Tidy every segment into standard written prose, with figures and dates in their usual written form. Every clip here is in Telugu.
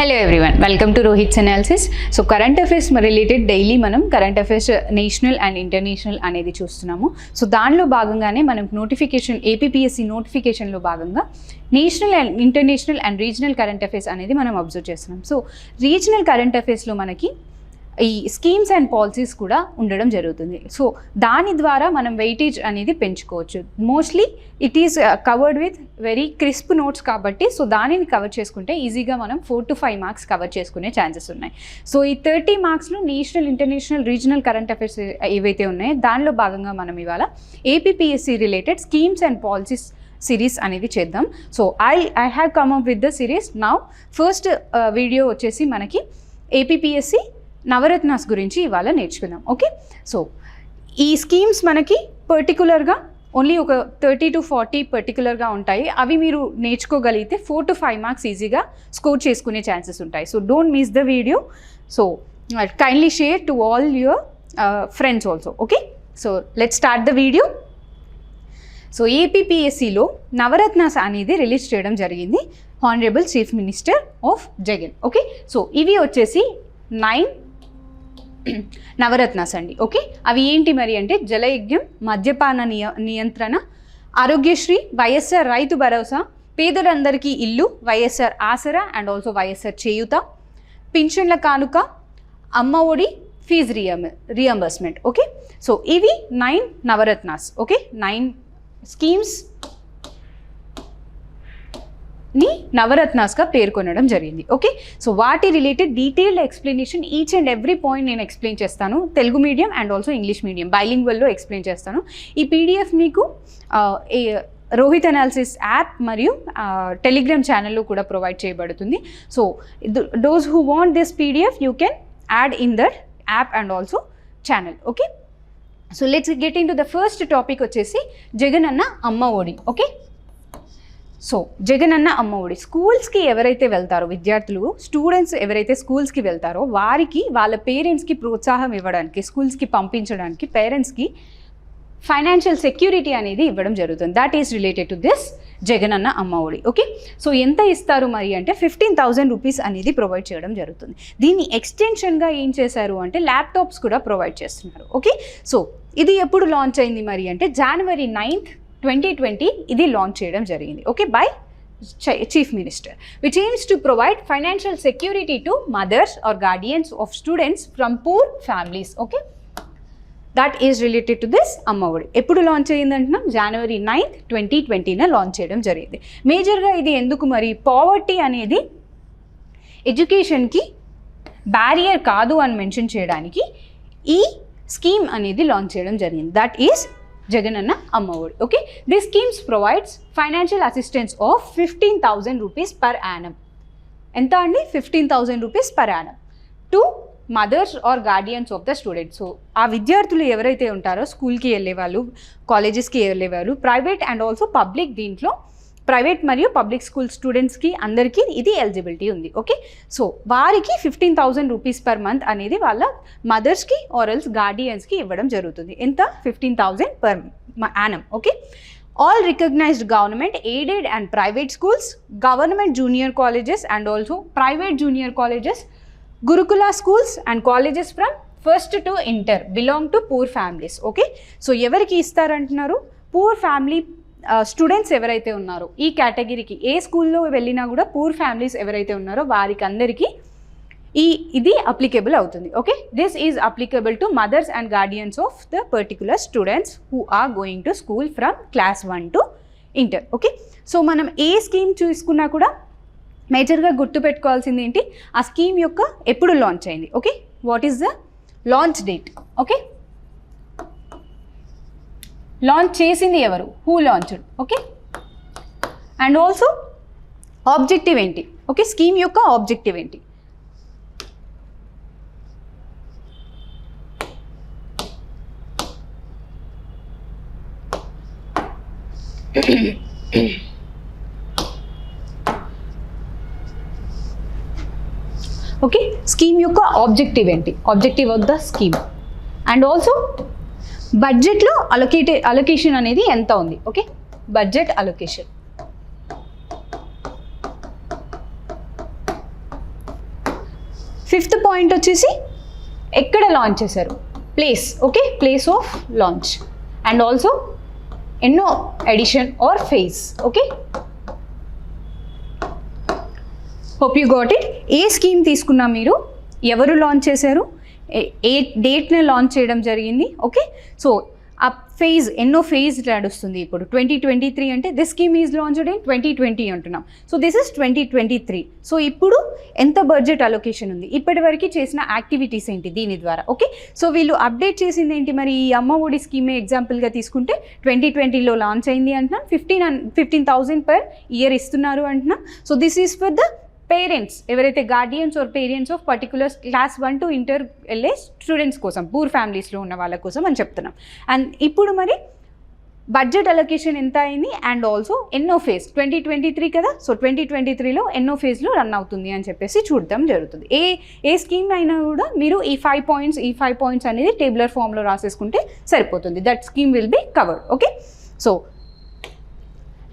Hello everyone, welcome to Rohit's Analysis. So current affairs related daily మనం current affairs national and international అనేది చూస్తున్నాము. సో దానిలో భాగంగానే మనం నోటిఫికేషన్ ఏపీపీఎస్సీ నోటిఫికేషన్లో భాగంగా national and international and regional current affairs అనేది మనం అబ్జర్వ్ చేస్తున్నాం. సో రీజనల్ కరెంట్ అఫైర్స్లో మనకి ఈ స్కీమ్స్ అండ్ పాలసీస్ కూడా ఉండడం జరుగుతుంది. సో దాని ద్వారా మనం వెయిటేజ్ అనేది పెంచుకోవచ్చు. Mostly it is covered with very crisp notes కాబట్టి సో దానిని కవర్ చేసుకుంటే ఈజీగా మనం 4 to 5 మార్క్స్ కవర్ చేసుకునే ఛాన్సెస్ ఉన్నాయి. సో ఈ 30 మార్క్స్లో national, international, regional current affairs ఏవైతే ఉన్నాయో దానిలో భాగంగా మనం ఇవాళ APPSC related schemes and policies series అనేది చేద్దాం. So I have come up with the series now. First video వచ్చేసి మనకి ఏపీపీఎస్సీ నవరత్నాస్ గురించి ఇవాళ నేర్చుకుందాం. ఓకే, సో ఈ స్కీమ్స్ మనకి పర్టికులర్గా ఓన్లీ ఒక 30 to 40 పర్టికులర్గా ఉంటాయి. అవి మీరు నేర్చుకోగలిగితే 4 to 5 మార్క్స్ ఈజీగా స్కోర్ చేసుకునే ఛాన్సెస్ ఉంటాయి. So don't miss the video. So kindly share to all your friends also. Okay, so let's start the video. So ఏపీపీఎస్సీలో నవరత్నాస్ అనేది రిలీజ్ చేయడం జరిగింది honourable chief minister of Jagan. Okay, so ఇవి వచ్చేసి 9 నవరత్నాస్ అండి. ఓకే, అవి ఏంటి మరి అంటే జలయజ్ఞం, మద్యపాన నియంత్రణ, ఆరోగ్యశ్రీ, వైఎస్ఆర్ రైతు భరోసా, పేదలందరికీ ఇల్లు, వైఎస్ఆర్ ఆసరా అండ్ ఆల్సో వైఎస్ఆర్ చేయూత, పింఛన్ల కానుక, అమ్మ ఒడి, ఫీజు రియంబర్స్మెంట్. ఓకే, సో ఇవి 9 నవరత్నాస్. ఓకే, 9 స్కీమ్స్ ని నవరత్నాస్గా పేర్కొనడం జరిగింది. ఓకే, సో వాటి related detailed explanation each and every point నేను ఎక్స్ప్లెయిన్ చేస్తాను. Telugu medium and also English medium బైలింగ్వల్లో ఎక్స్ప్లెయిన్ చేస్తాను. ఈ పీడిఎఫ్ మీకు రోహిత్ అనాలిసిస్ యాప్ మరియు టెలిగ్రామ్ ఛానల్లో కూడా ప్రొవైడ్ చేయబడుతుంది. So those who want this PDF you can add in that app and also channel. Okay, so let's get in to the first topic వచ్చేసి జగన్ అన్న అమ్మ ఒడి. ఓకే, సో జగన్ అన్న అమ్మ ఒడి స్కూల్స్కి ఎవరైతే వెళ్తారో విద్యార్థులు, స్టూడెంట్స్ ఎవరైతే స్కూల్స్కి వెళ్తారో వారికి వాళ్ళ పేరెంట్స్కి ప్రోత్సాహం ఇవ్వడానికి, స్కూల్స్కి పంపించడానికి పేరెంట్స్కి ఫైనాన్షియల్ సెక్యూరిటీ అనేది ఇవ్వడం జరుగుతుంది. That is related to this Jagan Anna Amma Vodi. Okay, so ఎంత ఇస్తారు మరి అంటే 15,000 రూపీస్ అనేది ప్రొవైడ్ చేయడం జరుగుతుంది. దీన్ని ఎక్స్టెన్షన్గా ఏం చేశారు అంటే ల్యాప్టాప్స్ కూడా ప్రొవైడ్ చేస్తున్నారు. ఓకే, సో ఇది ఎప్పుడు లాంచ్ అయింది మరి అంటే January 9th, 2020 ఇది లాంచ్ చేయడం జరిగింది. Okay, by chief minister, which aims to provide financial security to mothers or guardians of students from poor families. Okay, that is related to this Amma Vodi. ఎప్పుడు లాంచ్ అయ్యిందంటున్నాం? January 9th, 2020 లాంచ్ చేయడం జరిగింది. మేజర్గా ఇది ఎందుకు మరి? పావర్టీ అనేది ఎడ్యుకేషన్కి బ్యారియర్ కాదు అని మెన్షన్ చేయడానికి ఈ స్కీమ్ అనేది లాంచ్ చేయడం జరిగింది. That is Jagan Anna Amma Vodi. Okay, this schemes provides financial assistance of 15,000 rupees per annum. ఎంత అండి? 15,000 rupees per annum to mothers or guardians of the students. So ఆ విద్యార్థులు ఎవరైతే ఉంటారో స్కూల్కి వెళ్ళేవాళ్ళు, కాలేజెస్కి వెళ్ళేవాళ్ళు, ప్రైవేట్ అండ్ ఆల్సో పబ్లిక్, దీంట్లో ప్రైవేట్ మరియు పబ్లిక్ స్కూల్ స్టూడెంట్స్కి అందరికీ ఇది ఎలిజిబిలిటీ ఉంది. ఓకే, సో వారికి 15,000 రూపీస్ పర్ మంత్ అనేది వాళ్ళ మదర్స్కి ఆర్ ఎల్స్ గార్డియన్స్కి ఇవ్వడం జరుగుతుంది. ఎంత? 15,000 per annum. Okay, all recognized government, aided and private schools, government junior colleges and also private junior colleges, Gurukula schools and colleges from first to inter belong to poor families. Okay, so ఎవరికి ఇస్తారంటున్నారు? పూర్ ఫ్యామిలీ స్టూడెంట్స్ ఎవరైతే ఉన్నారో ఈ కేటగిరీకి, ఏ స్కూల్లో వెళ్ళినా కూడా పూర్ ఫ్యామిలీస్ ఎవరైతే ఉన్నారో వారికి అందరికీ ఇది అప్లికేబుల్ అవుతుంది. Okay, this is applicable to mothers and guardians of the particular students who are going to school from class 1 to inter. Okay, so మనం ఏ స్కీమ్ చూసుకున్నా కూడా మేజర్గా గుర్తుపెట్టుకోవాల్సింది ఏంటి? ఆ స్కీమ్ యొక్క ఎప్పుడు లాంచ్ అయింది. Okay, what is the launch date? Okay, launch చేసింది ఎవరు? Who launched? Okay, and also objective ఏంటి? ఓకే, స్కీమ్ యొక్క ఆబ్జెక్టివ్ ఏంటి? ఓకే, స్కీమ్ యొక్క ఆబ్జెక్టివ్ ఏంటి? Objective of the scheme and also బడ్జెట్లో అలొకేషన్ అనేది ఎంత ఉంది? Okay, budget allocation. Fifth point వచ్చేసి ఎక్కడ లాంచ్ చేశారు, place. Okay, place of launch and also ఎన్నో edition or phase. Okay, hope you got it. ఏ స్కీమ్ తీసుకున్నా మీరు, ఎవరు లాంచ్ చేశారు, ఏ డేట్ని లాంచ్ చేయడం జరిగింది. ఓకే, సో ఆ ఫేజ్ ఎన్నో ఫేజ్ నడుస్తుంది. ఇప్పుడు 2023 అంటే this scheme is launched in 2020 అంటున్నాం. So this is 2023. సో ఇప్పుడు ఎంత బడ్జెట్ అలొకేషన్ ఉంది, ఇప్పటి వరకు చేసిన యాక్టివిటీస్ ఏంటి దీని ద్వారా. ఓకే, సో వీళ్ళు అప్డేట్ చేసింది ఏంటి మరి, ఈ అమ్మ ఒడి స్కీమే ఎగ్జాంపుల్గా తీసుకుంటే 2020లో లాంచ్ అయింది అంటున్నాం. 15,000 per year ఇస్తున్నారు అంటున్నాం. So this is for the parents, ఎవరైతే guardians or parents of particular class 1 to inter వెళ్ళే స్టూడెంట్స్ కోసం, పూర్ ఫ్యామిలీస్లో ఉన్న వాళ్ళ కోసం అని చెప్తున్నాం. అండ్ ఇప్పుడు మరి బడ్జెట్ అలొకేషన్ ఎంత అయింది అండ్ ఆల్సో ఎన్నో ఫేజ్, 2023 కదా. సో 2023లో ఎన్నో ఫేజ్లో రన్ అవుతుంది అని చెప్పేసి చూడటం జరుగుతుంది. ఏ స్కీమ్ అయినా కూడా మీరు ఈ 5 పాయింట్స్ అనేది టేబులర్ ఫామ్లో రాసేసుకుంటే సరిపోతుంది. That scheme will be covered. Okay, so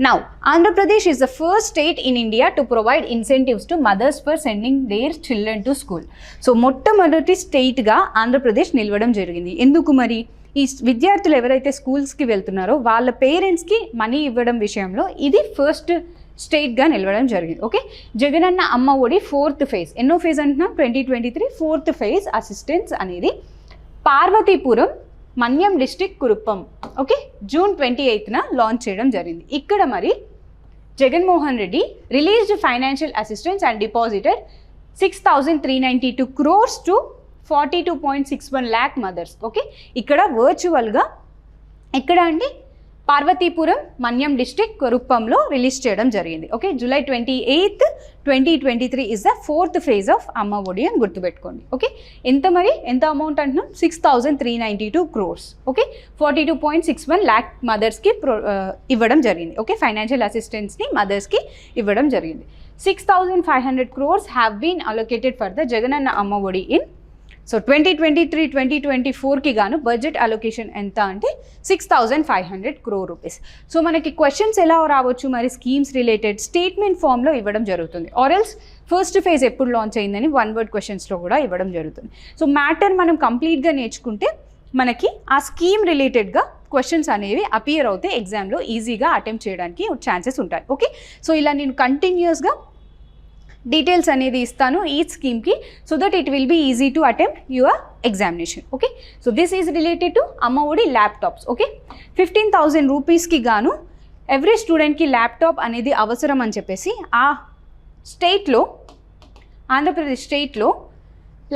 now Andhra Pradesh is the first state in India to provide incentives to mothers for sending their children to school. So మొట్టమొదటి స్టేట్గా ఆంధ్రప్రదేశ్ నిలవడం జరిగింది. ఎందుకు మరి, ఈ విద్యార్థులు ఎవరైతే స్కూల్స్కి వెళ్తున్నారో వాళ్ళ పేరెంట్స్కి మనీ ఇవ్వడం విషయంలో ఇది ఫస్ట్ స్టేట్గా నిలవడం జరిగింది. ఓకే, జగనన్న అమ్మ ఒడి 4th ఫేజ్, ఎన్నో ఫేజ్ అంటున్నాం, 2023 4th ఫేజ్ అసిస్టెన్స్ అనేది పార్వతీపురం, మన్యం డిస్ట్రిక్ట్, కురుప్పం. ఓకే, June 28న లాంచ్ చేయడం జరిగింది. ఇక్కడ మరి Jaganmohan Reddy released financial assistance and deposited 6,392 crores to 42.61 lakh mothers. Okay, ఇక్కడ వర్చువల్గా ఎక్కడ అండి, పార్వతీపురం, మన్యం డిస్ట్రిక్ట్, కురుప్పంలో రిలీజ్ చేయడం జరిగింది. Okay, July 28th 2023 is the 4th phase of అమ్మ ఒడి అని గుర్తుపెట్టుకోండి. ఓకే, ఎంత అమౌంట్ అంటున్నాం, 6,392 crores. ఓకే, 42.61 lakh మదర్స్కి ఇవ్వడం జరిగింది. ఓకే, ఫైనాన్షియల్ అసిస్టెన్స్ని మదర్స్కి ఇవ్వడం జరిగింది. 6,500 crores have been allocated for the Jagananna Amma Vodi in. So 2023-2024కి గాను బడ్జెట్ అలొకేషన్ ఎంత అంటే 6,500 crore rupees. సో మనకి క్వశ్చన్స్ ఎలా రావచ్చు మరి, స్కీమ్స్ రిలేటెడ్ స్టేట్మెంట్ ఫామ్లో ఇవ్వడం జరుగుతుంది, ఆర్ఎల్స్ ఫస్ట్ ఫేజ్ ఎప్పుడు లాంచ్ అయిందని 1 word క్వశ్చన్స్లో కూడా ఇవ్వడం జరుగుతుంది. సో మ్యాటర్ మనం కంప్లీట్గా నేర్చుకుంటే మనకి ఆ స్కీమ్ రిలేటెడ్గా క్వశ్చన్స్ అనేవి అపియర్ అవుతే ఎగ్జామ్లో ఈజీగా అటెంప్ట్ చేయడానికి ఛాన్సెస్ ఉంటాయి. ఓకే, సో ఇలా నేను కంటిన్యూస్గా డీటెయిల్స్ అనేది ఇస్తాను ఈ స్కీమ్కి, so that it will be easy to attempt your examination. Okay, so this is related to Amma Vodi laptops. Okay, 15,000 రూపీస్కి గాను ఎవ్రీ స్టూడెంట్కి ల్యాప్టాప్ అనేది అవసరం అని చెప్పేసి ఆ స్టేట్లో, ఆంధ్రప్రదేశ్ స్టేట్లో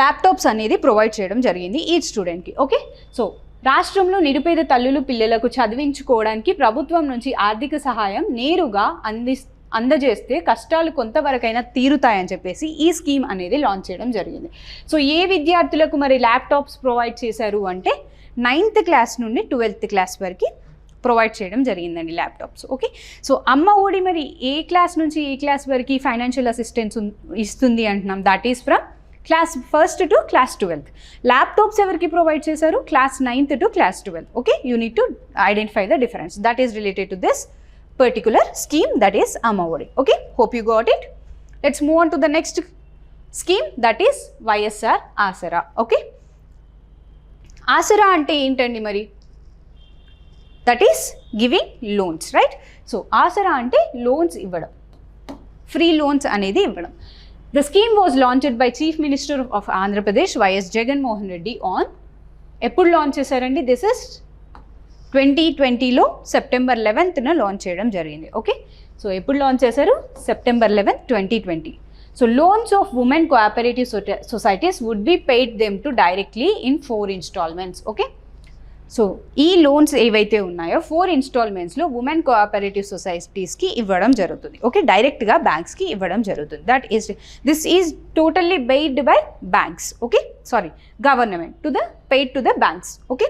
ల్యాప్టాప్స్ అనేది ప్రొవైడ్ చేయడం జరిగింది ఈ స్టూడెంట్కి. ఓకే, సో రాష్ట్రంలో నిరుపేద తల్లులు పిల్లలకు చదివించుకోవడానికి ప్రభుత్వం నుంచి ఆర్థిక సహాయం నేరుగా అందజేస్తే కష్టాలు కొంతవరకైనా తీరుతాయని చెప్పేసి ఈ స్కీమ్ అనేది లాంచ్ చేయడం జరిగింది. సో ఏ విద్యార్థులకు మరి ల్యాప్టాప్స్ ప్రొవైడ్ చేశారు అంటే 9th క్లాస్ నుండి 12th క్లాస్ వరకు ప్రొవైడ్ చేయడం జరిగిందండి ల్యాప్టాప్స్. ఓకే, సో అమ్మ ఒడి మరి ఏ క్లాస్ నుంచి ఏ క్లాస్ వరకు ఫైనాన్షియల్ అసిస్టెన్స్ ఇస్తుంది అంటున్నాం, that is from class 1st to class 12th. Laptops ఎవరికి ప్రొవైడ్ చేశారు, class 9th to class 12th. Okay, you need to identify the difference, that is related to this particular scheme, that is Amma Odi. Okay, hope you got it. Let's move on to the next scheme, that is YSR Asara. Okay, Asara ante entandi mari, that is giving loans, right? So Asara ante loans ivvadam, free loans anedi ivvadam. The scheme was launched by Chief Minister of Andhra Pradesh YS Jagan Mohan Reddy on eppudu launch chesarandi, this is 2020లో September 11th లాంచ్ చేయడం జరిగింది. ఓకే, సో ఎప్పుడు లాంచ్ చేశారు, September 11th 2020. So loans of women cooperative societies would be paid them to directly in 4 installments. Okay, so ఈ లోన్స్ ఏవైతే ఉన్నాయో 4 installmentsలో ఉమెన్ కోఆపరేటివ్ సొసైటీస్కి ఇవ్వడం జరుగుతుంది. ఓకే, డైరెక్ట్గా బ్యాంక్స్కి ఇవ్వడం జరుగుతుంది. This is totally paid by banks. Okay, sorry, government paid to the banks. Okay,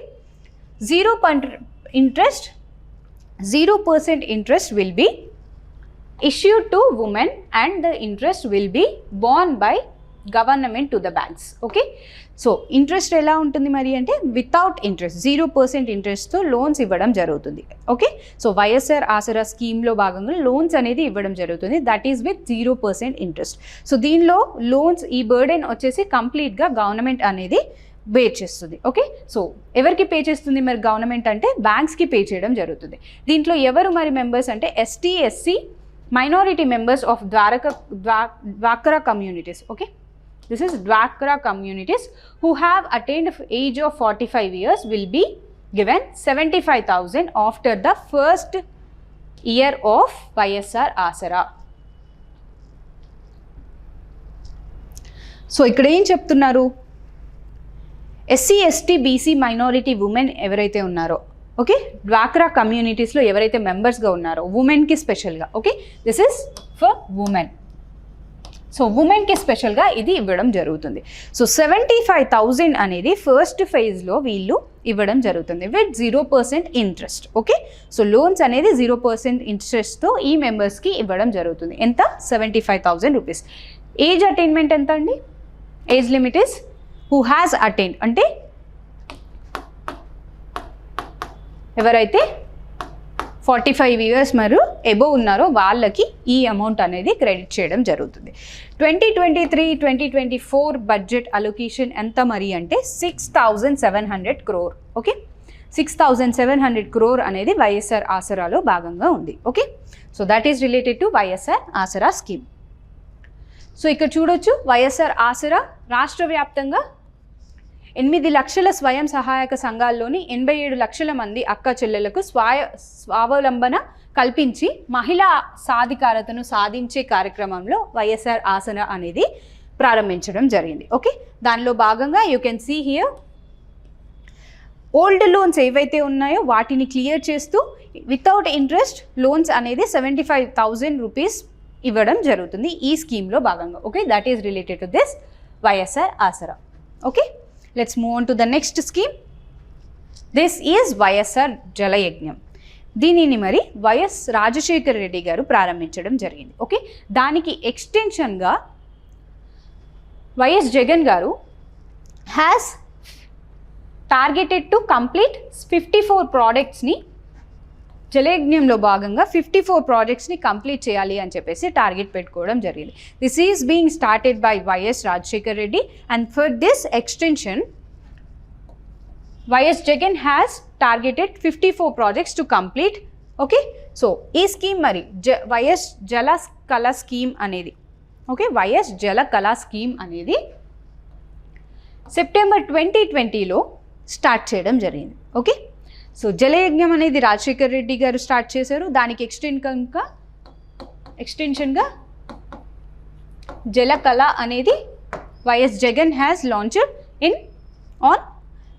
0% interest will be issued to women and the interest will be borne by government to the banks. Okay, so interest ఎలా ఉంటుంది మరి అంటే వితౌట్ ఇంట్రెస్ట్ 0% ఇంట్రెస్ట్తో లోన్స్ ఇవ్వడం జరుగుతుంది. ఓకే, సో వైఎస్ఆర్ ఆసరా స్కీమ్లో భాగంగా లోన్స్ అనేది ఇవ్వడం జరుగుతుంది, that is with 0% interest. So దీనిలో లోన్స్ ఈ బర్డెన్ వచ్చేసి కంప్లీట్గా గవర్నమెంట్ అనేది పే చేస్తుంది. ఓకే, సో ఎవరికి పే చేస్తుంది మరి గవర్నమెంట్ అంటే బ్యాంక్స్కి పే చేయడం జరుగుతుంది. దీంట్లో ఎవరు మరి మెంబర్స్ అంటే ST SC minority members of డ్వాక్రా కమ్యూనిటీస్. ఓకే, దిస్ ఇస్ డ్వాక్రా communities who have attained age of 45 years will be given 75,000 after the first year of YSR Asara. So ఇక్కడ ఏం చెప్తున్నారు, SC ST BC minority women ఎవరైతే ఉన్నారో, ఓకే, డ్వాక్రా కమ్యూనిటీస్లో ఎవరైతే మెంబర్స్గా ఉన్నారో ఉమెన్కి స్పెషల్గా, okay, this is for women. So ఉమెన్కి స్పెషల్గా ఇది ఇవ్వడం జరుగుతుంది. సో 75,000 అనేది ఫస్ట్ ఫేజ్లో వీళ్ళు ఇవ్వడం జరుగుతుంది with 0% interest. Okay, so loans అనేది 0% ఇంట్రెస్ట్తో ఈ మెంబర్స్కి ఇవ్వడం జరుగుతుంది. ఎంత? 75,000 రూపీస్. ఏజ్ అటైన్మెంట్ ఎంత అండి? Age limit is who has attained అంటే ఎవరైతే 45 years మరియు ఎబోవ్ ఉన్నారో వాళ్ళకి ఈ అమౌంట్ అనేది క్రెడిట్ చేయడం జరుగుతుంది. 2023-2024 బడ్జెట్ అలొకేషన్ ఎంత మరి అంటే 6,700 crore. ఓకే, 6,700 crore అనేది వైఎస్ఆర్ ఆసరాలో భాగంగా ఉంది. Okay, so that is related to YSR Aasara scheme. సో ఇక్కడ చూడొచ్చు వైఎస్ఆర్ ఆసరా రాష్ట్ర వ్యాప్తంగా 8 లక్షల స్వయం సహాయక సంఘాల్లోని 87 లక్షల మంది అక్క చెల్లెలకు స్వావలంబన కల్పించి మహిళా సాధికారతను సాధించే కార్యక్రమంలో వైఎస్ఆర్ ఆసరా అనేది ప్రారంభించడం జరిగింది. ఓకే, దానిలో భాగంగా you can see here old loans ఏవైతే ఉన్నాయో వాటిని క్లియర్ చేస్తూ వితౌట్ ఇంట్రెస్ట్ లోన్స్ అనేది 75,000 రూపీస్ ఇవ్వడం జరుగుతుంది ఈ స్కీమ్లో భాగంగా. Okay, that is related to this YSR Aasara. Okay, let's move on to the next scheme. This is YSR జలయజ్ఞం. దీనిని మరి వైఎస్ రాజశేఖర్ రెడ్డి గారు ప్రారంభించడం జరిగింది. ఓకే, దానికి ఎక్స్టెన్షన్గా వైఎస్ జగన్ గారు హ్యాస్ టార్గెటెడ్ టు కంప్లీట్ 54 ప్రాజెక్ట్స్ని జలయజ్ఞంలో భాగంగా 54 ప్రాజెక్ట్స్ని కంప్లీట్ చేయాలి అని చెప్పేసి టార్గెట్ పెట్టుకోవడం జరిగింది. This is being started by YS Rajasekhar Reddy and for this extension YS Jagan has targeted 54 projects to complete. Okay, so ఈ స్కీమ్ మరి వైఎస్ జల కళ స్కీమ్ అనేది, ఓకే, వైఎస్ జల కళ స్కీమ్ అనేది సెప్టెంబర్ 2020లో స్టార్ట్ చేయడం జరిగింది. ఓకే, సో జలయజ్ఞం అనేది రాజశేఖర్ రెడ్డి గారు స్టార్ట్ చేశారు. దానికి ఎక్స్టెన్షన్గా జలకళ అనేది YS Jagan has launched on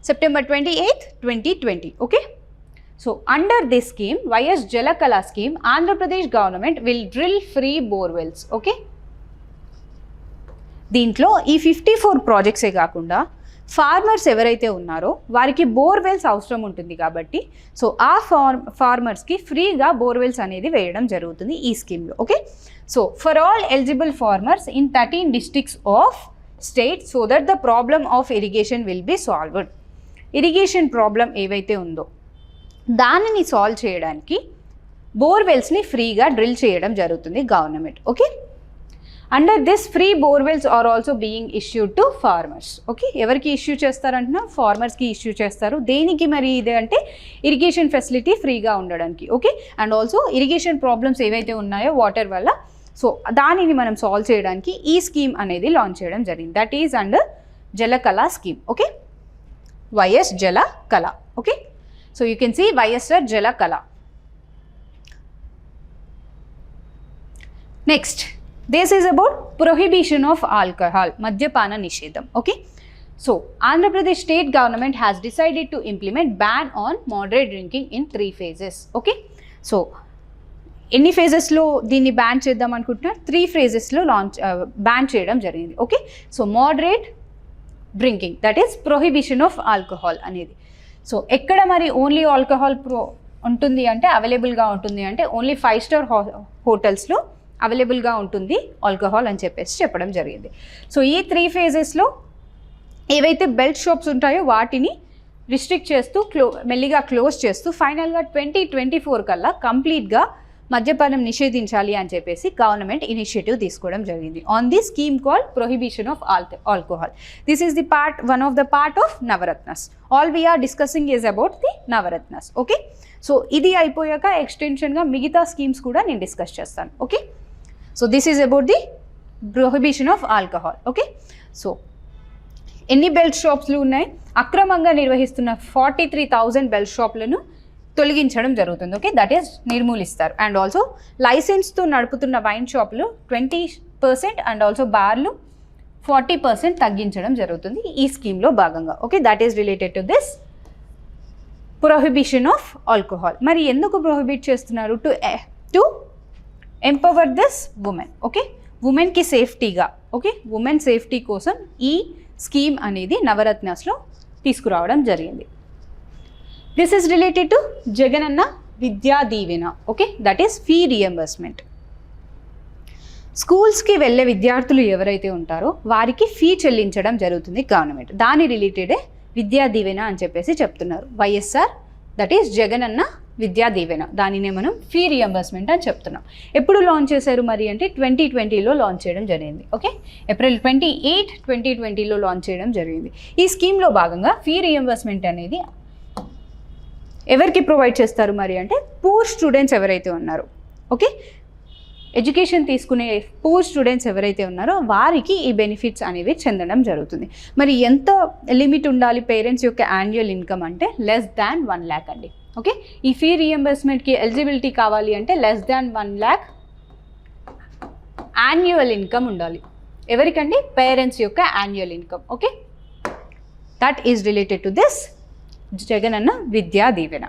September 28, 2020. Okay, so under this scheme YS Jalakala scheme Andhra Pradesh government will drill free borewells. Okay, దీంట్లో ఈ 54 ప్రాజెక్ట్సే కాకుండా ఫార్మర్స్ ఎవరైతే ఉన్నారో వారికి బోర్వెల్స్ అవసరం ఉంటుంది కాబట్టి సో ఆ ఫార్మర్స్కి ఫ్రీగా బోర్వెల్స్ అనేది వేయడం జరుగుతుంది ఈ స్కీమ్లో. Okay, so for all eligible farmers in 13 districts of state so that the problem of irrigation will be solved. Irrigation problem ఏవైతే ఉందో దానిని సాల్వ్ చేయడానికి బోర్వెల్స్ని ఫ్రీగా డ్రిల్ చేయడం జరుగుతుంది government. Okay, under this free borewells are also being issued to farmers. Okay, ఎవరికి ఇష్యూ చేస్తారంటున్నా ఫార్మర్స్కి ఇష్యూ చేస్తారు. దేనికి మరి ఇది అంటే ఇరిగేషన్ ఫెసిలిటీ ఫ్రీగా ఉండడానికి. Okay, and also irrigation problems ఏవైతే ఉన్నాయో వాటర్ వల్ల సో దానిని మనం సాల్వ్ చేయడానికి ఈ స్కీమ్ అనేది లాంచ్ చేయడం జరిగింది. That is under Jalakala scheme. Okay, YS Jalakala. Okay, so you can see YSR Jalakala. Next this is about prohibition of alcohol, మద్యపాన నిషేధం. Okay, so Andhra Pradesh state government has decided to implement ban on moderate drinking in 3 phases. Okay, so ఎన్ని ఫేజెస్లో దీన్ని బ్యాన్ చేద్దాం అనుకుంటున్నారు? 3 phases బ్యాన్ చేయడం జరిగింది. Okay, so moderate drinking that is prohibition of alcohol అనేది. సో ఎక్కడ మరి ఓన్లీ ఆల్కహాల్ ఉంటుంది అంటే అవైలబుల్గా ఉంటుంది అంటే ఓన్లీ 5 star హోటల్స్లో అవైలబుల్గా ఉంటుంది ఆల్కహాల్ అని చెప్పేసి చెప్పడం జరిగింది. సో ఈ 3 phases-లో ఏవైతే బెల్ట్ షాప్స్ ఉంటాయో వాటిని రిస్ట్రిక్ట్ చేస్తూ మెల్లిగా క్లోజ్ చేస్తూ ఫైనల్గా 2024 కల్లా కంప్లీట్గా మద్యపానం నిషేధించాలి అని చెప్పేసి గవర్నమెంట్ ఇనిషియేటివ్ తీసుకోవడం జరిగింది on the scheme called prohibition of alcohol. This is the one of the part of Navaratnas. All we're discussing is about the Navaratnas. Okay, so ఇది అయిపోయాక ఎక్స్టెన్షన్గా మిగతా స్కీమ్స్ కూడా నేను డిస్కస్ చేస్తాను. Okay, so this is about the prohibition of alcohol. Okay, so ఎన్ని బెల్ట్ షాప్స్లు ఉన్నాయి? అక్రమంగా నిర్వహిస్తున్న 43,000 బెల్ట్ షాప్లను తొలగించడం జరుగుతుంది. ఓకే, దట్ ఈస్ నిర్మూలిస్తారు. అండ్ ఆల్సో లైసెన్స్తో నడుపుతున్న వైన్ షాపులు 20% అండ్ ఆల్సో బార్లు 40% తగ్గించడం జరుగుతుంది ఈ స్కీమ్లో భాగంగా. Okay, that is related to this prohibition of alcohol. మరి ఎందుకు ప్రొహిబిట్ చేస్తున్నారు? To empower this woman. Okay, ఉమెన్కి సేఫ్టీగా. ఓకే, ఉమెన్ సేఫ్టీ కోసం ఈ స్కీమ్ అనేది నవరత్నాస్లో తీసుకురావడం జరిగింది. This is related to Jagananna Vidya Deevena. Okay, that is fee reimbursement. స్కూల్స్కి వెళ్ళే విద్యార్థులు ఎవరైతే ఉంటారో వారికి ఫీ చెల్లించడం జరుగుతుంది గవర్నమెంట్. దాని రిలేటెడే విద్యా దీవెన అని చెప్పేసి చెప్తున్నారు. వైఎస్ఆర్, దట్ ఈస్ జగనన్న విద్యా దీవెన. దానినే మనం ఫీ రియంబర్స్మెంట్ అని చెప్తున్నాం. ఎప్పుడు లాంచ్ చేశారు మరి అంటే 2020లో లాంచ్ చేయడం జరిగింది. ఓకే, ఏప్రిల్ 28, 2020లో లాంచ్ చేయడం జరిగింది. ఈ స్కీమ్లో భాగంగా ఫీ రియంబర్స్మెంట్ అనేది ఎవరికి ప్రొవైడ్ చేస్తారు మరి అంటే పూర్ స్టూడెంట్స్ ఎవరైతే ఉన్నారో, ఓకే, ఎడ్యుకేషన్ తీసుకునే పూర్ స్టూడెంట్స్ ఎవరైతే ఉన్నారో వారికి ఈ బెనిఫిట్స్ అనేవి చెందడం జరుగుతుంది. మరి ఎంత లిమిట్ ఉండాలి పేరెంట్స్ యొక్క యాన్యువల్ ఇన్కమ్ అంటే లెస్ దాన్ 1 lakh అండి. ఓకే, ఈ ఫీ రియంబర్స్మెంట్కి ఎలిజిబిలిటీ కావాలి అంటే less than 1 lakh annual income ఉండాలి. ఎవరికండి? పేరెంట్స్ యొక్క annual income. Okay, that is related to this Jagananna Vidya Deevena.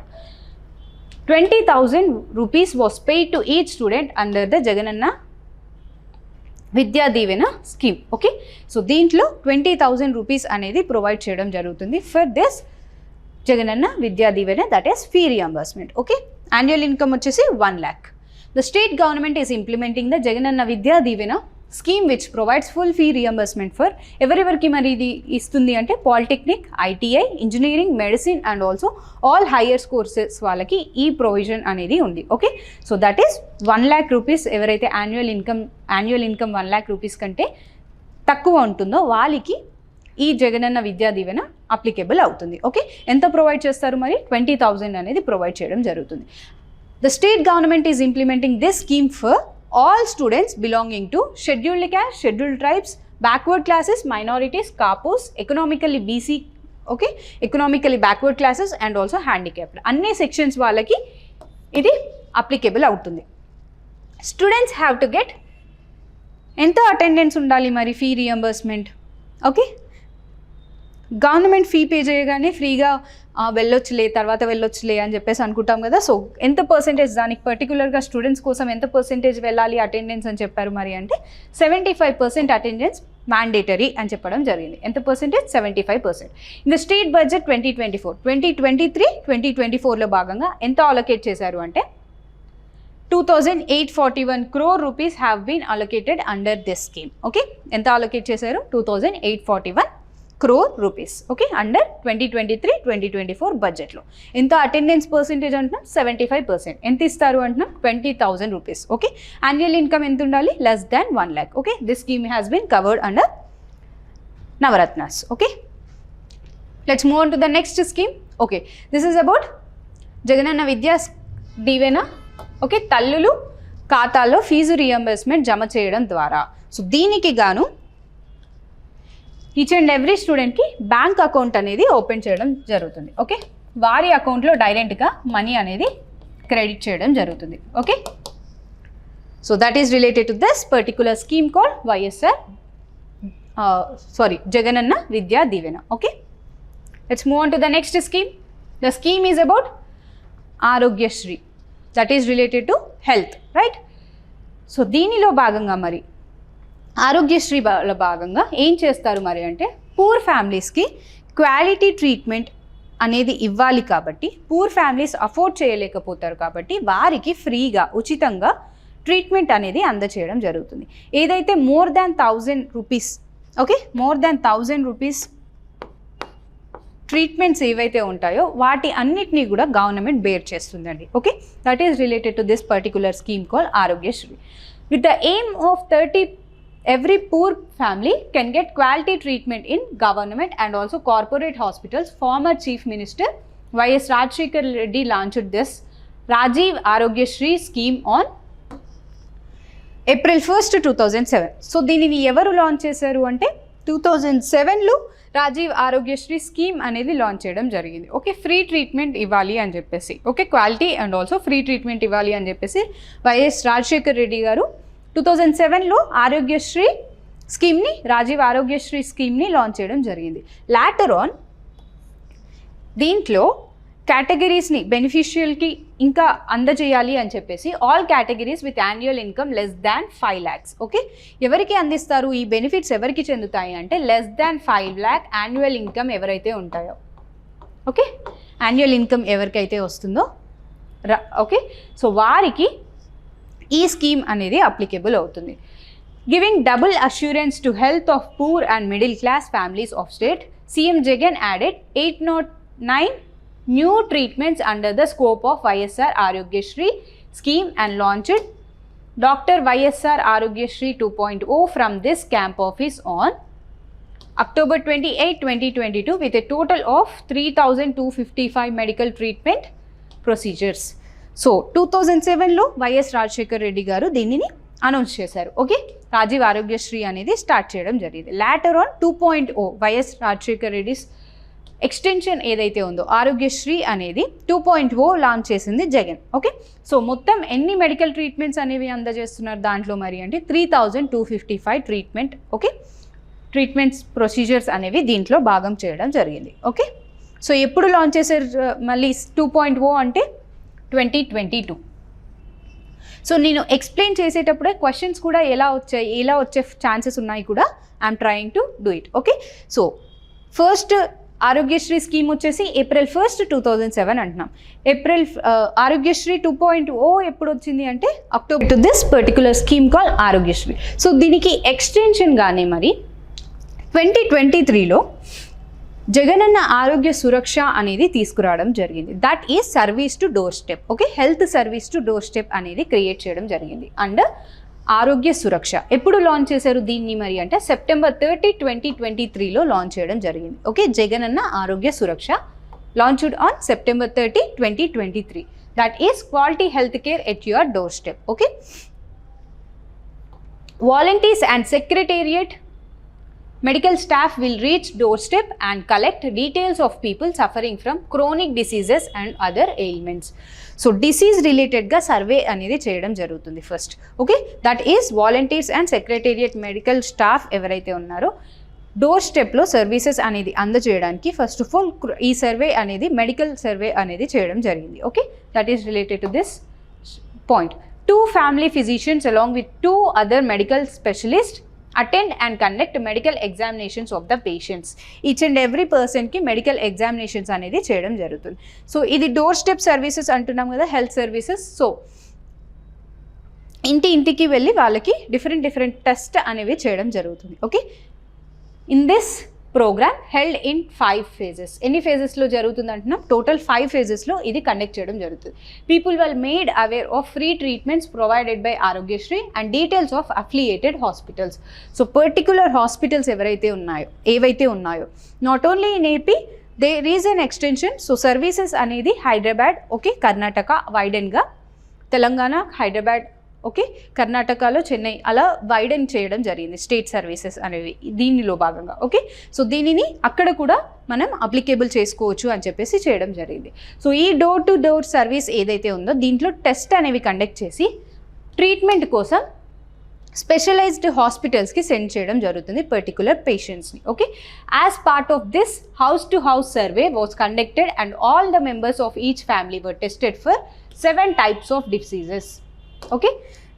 20,000 rupees was paid to each student under the Jagananna Vidya Deevena scheme. Okay, so దీంట్లో 20,000 rupees అనేది ప్రొవైడ్ చేయడం జరుగుతుంది for this Jagananna Vidya Deevena, that is fee reimbursement. Okay, annual income వచ్చేసి 1 lakh. The state government is implementing the Jagananna Vidya Deevena scheme which provides full fee reimbursement for ఎవరెవరికి మరి ఇది ఇస్తుంది అంటే polytechnic, ITI, engineering, medicine and also all highers courses వాళ్ళకి ఈ ప్రొవిజన్ అనేది ఉంది. Okay, so that is 1 lakh rupees. ఎవరైతే యాన్యువల్ ఇన్కమ్ 1 lakh rupees కంటే తక్కువ ఉంటుందో వాళ్ళకి ఈ జగనన్న విద్యా దీవెన అప్లికేబుల్ అవుతుంది. ఓకే, ఎంత ప్రొవైడ్ చేస్తారు మరి? 20,000 అనేది ప్రొవైడ్ చేయడం జరుగుతుంది. The state government is implementing this scheme for all students belonging to scheduled caste, scheduled tribes, backward classes, minorities, kapus, economically BC, okay, economically backward classes and also handicapped. అన్ని సెక్షన్స్ వాళ్ళకి ఇది అప్లికేబుల్ అవుతుంది. స్టూడెంట్స్ హ్యావ్ టు గెట్ ఎంత అటెండెన్స్ ఉండాలి మరి fee reimbursement? Okay, government fee pay చేయగానే ఫ్రీగా వెళ్ళొచ్చులే తర్వాత వెళ్ళొచ్చులే అని చెప్పేసి అనుకుంటాం కదా. సో ఎంత పర్సెంటేజ్ దానికి పర్టికులర్గా స్టూడెంట్స్ కోసం ఎంత పర్సెంటేజ్ వెళ్ళాలి అటెండెన్స్ అని చెప్పారు మరి అంటే 75% అటెండెన్స్ మ్యాండేటరీ అని చెప్పడం జరిగింది. ఎంత percentage? 75%. In the state budget 2024, 2023, 2024లో భాగంగా ఎంత అలొకేట్ చేశారు అంటే 2,841 crore rupees have been allocated under this scheme. Okay, ఎంత అలొకేట్ చేశారు? 2,841 crore rupees. ఓకే, అండర్ 2023-2024 బడ్జెట్లో. ఎంత అటెండెన్స్ పర్సెంటేజ్ అంటున్నాం? 75%. ఎంత ఇస్తారు అంటున్నాం? 20,000 rupees. ఓకే, యాన్యువల్ ఇన్కమ్ ఎంత ఉండాలి? Less than 1 lakh. Okay, this scheme has been covered under Navaratnas. Okay, let's move on to the next scheme. Okay, this is about Jagananna Vidya Deevena. Okay, తల్లులు ఖాతాలో ఫీజు రియంబర్స్మెంట్ జమ చేయడం ద్వారా. సో దీనికి గాను ఈచ్ అండ్ ఎవ్రీ స్టూడెంట్కి బ్యాంక్ అకౌంట్ అనేది ఓపెన్ చేయడం జరుగుతుంది. ఓకే, వారి అకౌంట్లో డైరెక్ట్గా మనీ అనేది క్రెడిట్ చేయడం జరుగుతుంది. Okay, so that is related to this particular scheme called Jagananna Vidya Deevena. Okay, let's move on to the next scheme. The scheme is about Aarogyasri, that is related to health, right? So దీనిలో భాగంగా మరి ఆరోగ్యశ్రీలో భాగంగా ఏం చేస్తారు మరి అంటే పూర్ ఫ్యామిలీస్కి క్వాలిటీ ట్రీట్మెంట్ అనేది ఇవ్వాలి కాబట్టి పూర్ ఫ్యామిలీస్ అఫోర్డ్ చేయలేకపోతారు కాబట్టి వారికి ఫ్రీగా ఉచితంగా ట్రీట్మెంట్ అనేది అందచేయడం జరుగుతుంది. ఏదైతే more than 1000 rupees, okay, more than 1000 rupees treatments ఏవైతే ఉంటాయో వాటి అన్నిటినీ కూడా గవర్నమెంట్ బేర్ చేస్తుందండి. Okay, that is related to this particular scheme call Aarogyasri. With the aim of 30 every poor family can get quality treatment in government and also corporate hospitals. Former Chief Minister Y.S. Rajshekar Reddy launched this Rajiv Arogyashree scheme on April 1st, 2007. So దీనిని ఎవరు లాంచ్ చేశారు అంటే 2007లో రాజీవ్ ఆరోగ్యశ్రీ స్కీమ్ అనేది లాంచ్ చేయడం జరిగింది. ఓకే, ఫ్రీ ట్రీట్మెంట్ ఇవ్వాలి అని చెప్పేసి, okay, quality and also free treatment ఇవ్వాలి అని చెప్పేసి వైఎస్ రాజశేఖర్ రెడ్డి గారు 2007లో ఆరోగ్యశ్రీ స్కీమ్ని, రాజీవ్ ఆరోగ్యశ్రీ స్కీమ్ని లాంచ్ చేయడం జరిగింది. లాటర్ ఆన్ దీంట్లో కేటగిరీస్ని బెనిఫిషియల్కి ఇంకా అందజేయాలి అని చెప్పేసి all categories with annual income less than 5 lakhs. Okay, ఎవరికి అందిస్తారు ఈ బెనిఫిట్స్, ఎవరికి చెందుతాయి అంటే less than 5 lakh annual income ఎవరైతే ఉంటాయో, ఓకే, యాన్యువల్ ఇన్కమ్ ఎవరికైతే వస్తుందో, ఓకే, సో వారికి ఈ స్కీమ్ అనేది అప్లికేబుల్ అవుతుంది. Giving double assurance to health of poor and middle class families of state, CM Jagan added 809 new treatments under the scope of YSR Arogyashree scheme and launched Dr. YSR Arogyashree 2.0 from this camp office on October 28, 2022 with a total of 3,255 medical treatment procedures. సో 2007లో వైఎస్ రాజశేఖర్ రెడ్డి గారు దీనిని అనౌన్స్ చేశారు. ఓకే, రాజీవ్ ఆరోగ్యశ్రీ అనేది స్టార్ట్ చేయడం జరిగింది. Later on 2.0 YS Rajasekhar Reddy extension ఏదైతే ఉందో ఆరోగ్యశ్రీ అనేది 2.0 లాంచ్ చేసింది జగన్. ఓకే, సో మొత్తం ఎన్ని మెడికల్ ట్రీట్మెంట్స్ అనేవి అందజేస్తున్నారు దాంట్లో మరి అంటే 3,255 ట్రీట్మెంట్, ఓకే, ట్రీట్మెంట్స్ ప్రొసీజర్స్ అనేవి దీంట్లో భాగం చేయడం జరిగింది. ఓకే, సో ఎప్పుడు లాంచ్ చేశారు మళ్ళీ 2.0 అంటే 2022. సో నేను ఎక్స్ప్లెయిన్ చేసేటప్పుడే క్వశ్చన్స్ కూడా ఎలా వచ్చే ఛాన్సెస్ ఉన్నాయి కూడా I'm trying to do it. Okay, so first Aarogyasri scheme వచ్చేసి April 1st, 2007 అంటున్నాం. ఆరోగ్యశ్రీ 2.0 ఎప్పుడు వచ్చింది అంటే October to this particular scheme call Aarogyasri. So దీనికి ఎక్స్టెన్షన్గానే మరి 2023లో జగనన్న ఆరోగ్య సురక్ష అనేది తీసుకురావడం జరిగింది. That is service to door step. Okay, health service to door step అనేది క్రియేట్ చేయడం జరిగింది అండ్ ఆరోగ్య సురక్ష. ఎప్పుడు లాంచ్ చేశారు దీన్ని మరి అంటే September 30, 2023లో లాంచ్ చేయడం జరిగింది. Okay, Jagananna Arogya Suraksha launched on September 30, 2023. That is quality health care at your doorstep. Okay, volunteers and secretariat medical staff will reach doorstep and collect details of people suffering from chronic diseases and other ailments. So disease related ga survey anedi cheyadam jarugutundi first. Okay, that is volunteers and secretariat medical staff evaraithe unnaro door స్టెప్లో సర్వీసెస్ అనేది అందజేయడానికి ఫస్ట్ ఆఫ్ ఆల్ ఈ సర్వే అనేది మెడికల్ సర్వే అనేది చేయడం జరిగింది. Okay, that is related to this point. 2 family physicians along with 2 other medical specialists attend and conduct medical examinations of the patients. Each and every person ki medical examinations అనేది చేయడం జరుగుతుంది. సో ఇది డోర్ స్టెప్ సర్వీసెస్ అంటున్నాం కదా, హెల్త్ సర్వీసెస్. సో ఇంటికి వెళ్ళి వాళ్ళకి డిఫరెంట్ టెస్ట్ అనేవి చేయడం జరుగుతుంది. Okay, in this programme held in 5 phases. ఎన్ని ఫేజెస్లో జరుగుతుంది అంటున్నాం, టోటల్ 5 phases ఇది కండక్ట్ చేయడం జరుగుతుంది. People were made aware of free treatments provided by Aarogyasri and details of affiliated hospitals. So particular hospitals ఏవైతే ఉన్నాయో not only in AP there is an extension. So services అనేది హైదరాబాద్, ఓకే, కర్ణాటక వైడెన్గా, తెలంగాణ, హైదరాబాద్, ఓకే, కర్ణాటకలో చెన్నై అలా వైడెన్ చేయడం జరిగింది స్టేట్ సర్వీసెస్ అనేవి దీనిలో భాగంగా. ఓకే, సో దీనిని అక్కడ కూడా మనం అప్లికేబుల్ చేసుకోవచ్చు అని చెప్పేసి చేయడం జరిగింది. సో ఈ డోర్ టు డోర్ సర్వీస్ ఏదైతే ఉందో దీంట్లో టెస్ట్ అనేవి కండక్ట్ చేసి ట్రీట్మెంట్ కోసం స్పెషలైజ్డ్ హాస్పిటల్స్కి సెండ్ చేయడం జరుగుతుంది పర్టికులర్ పేషెంట్స్ని. Okay, as part of this house to house survey was conducted and all the members of each family were tested for 7 types of diseases. Okay,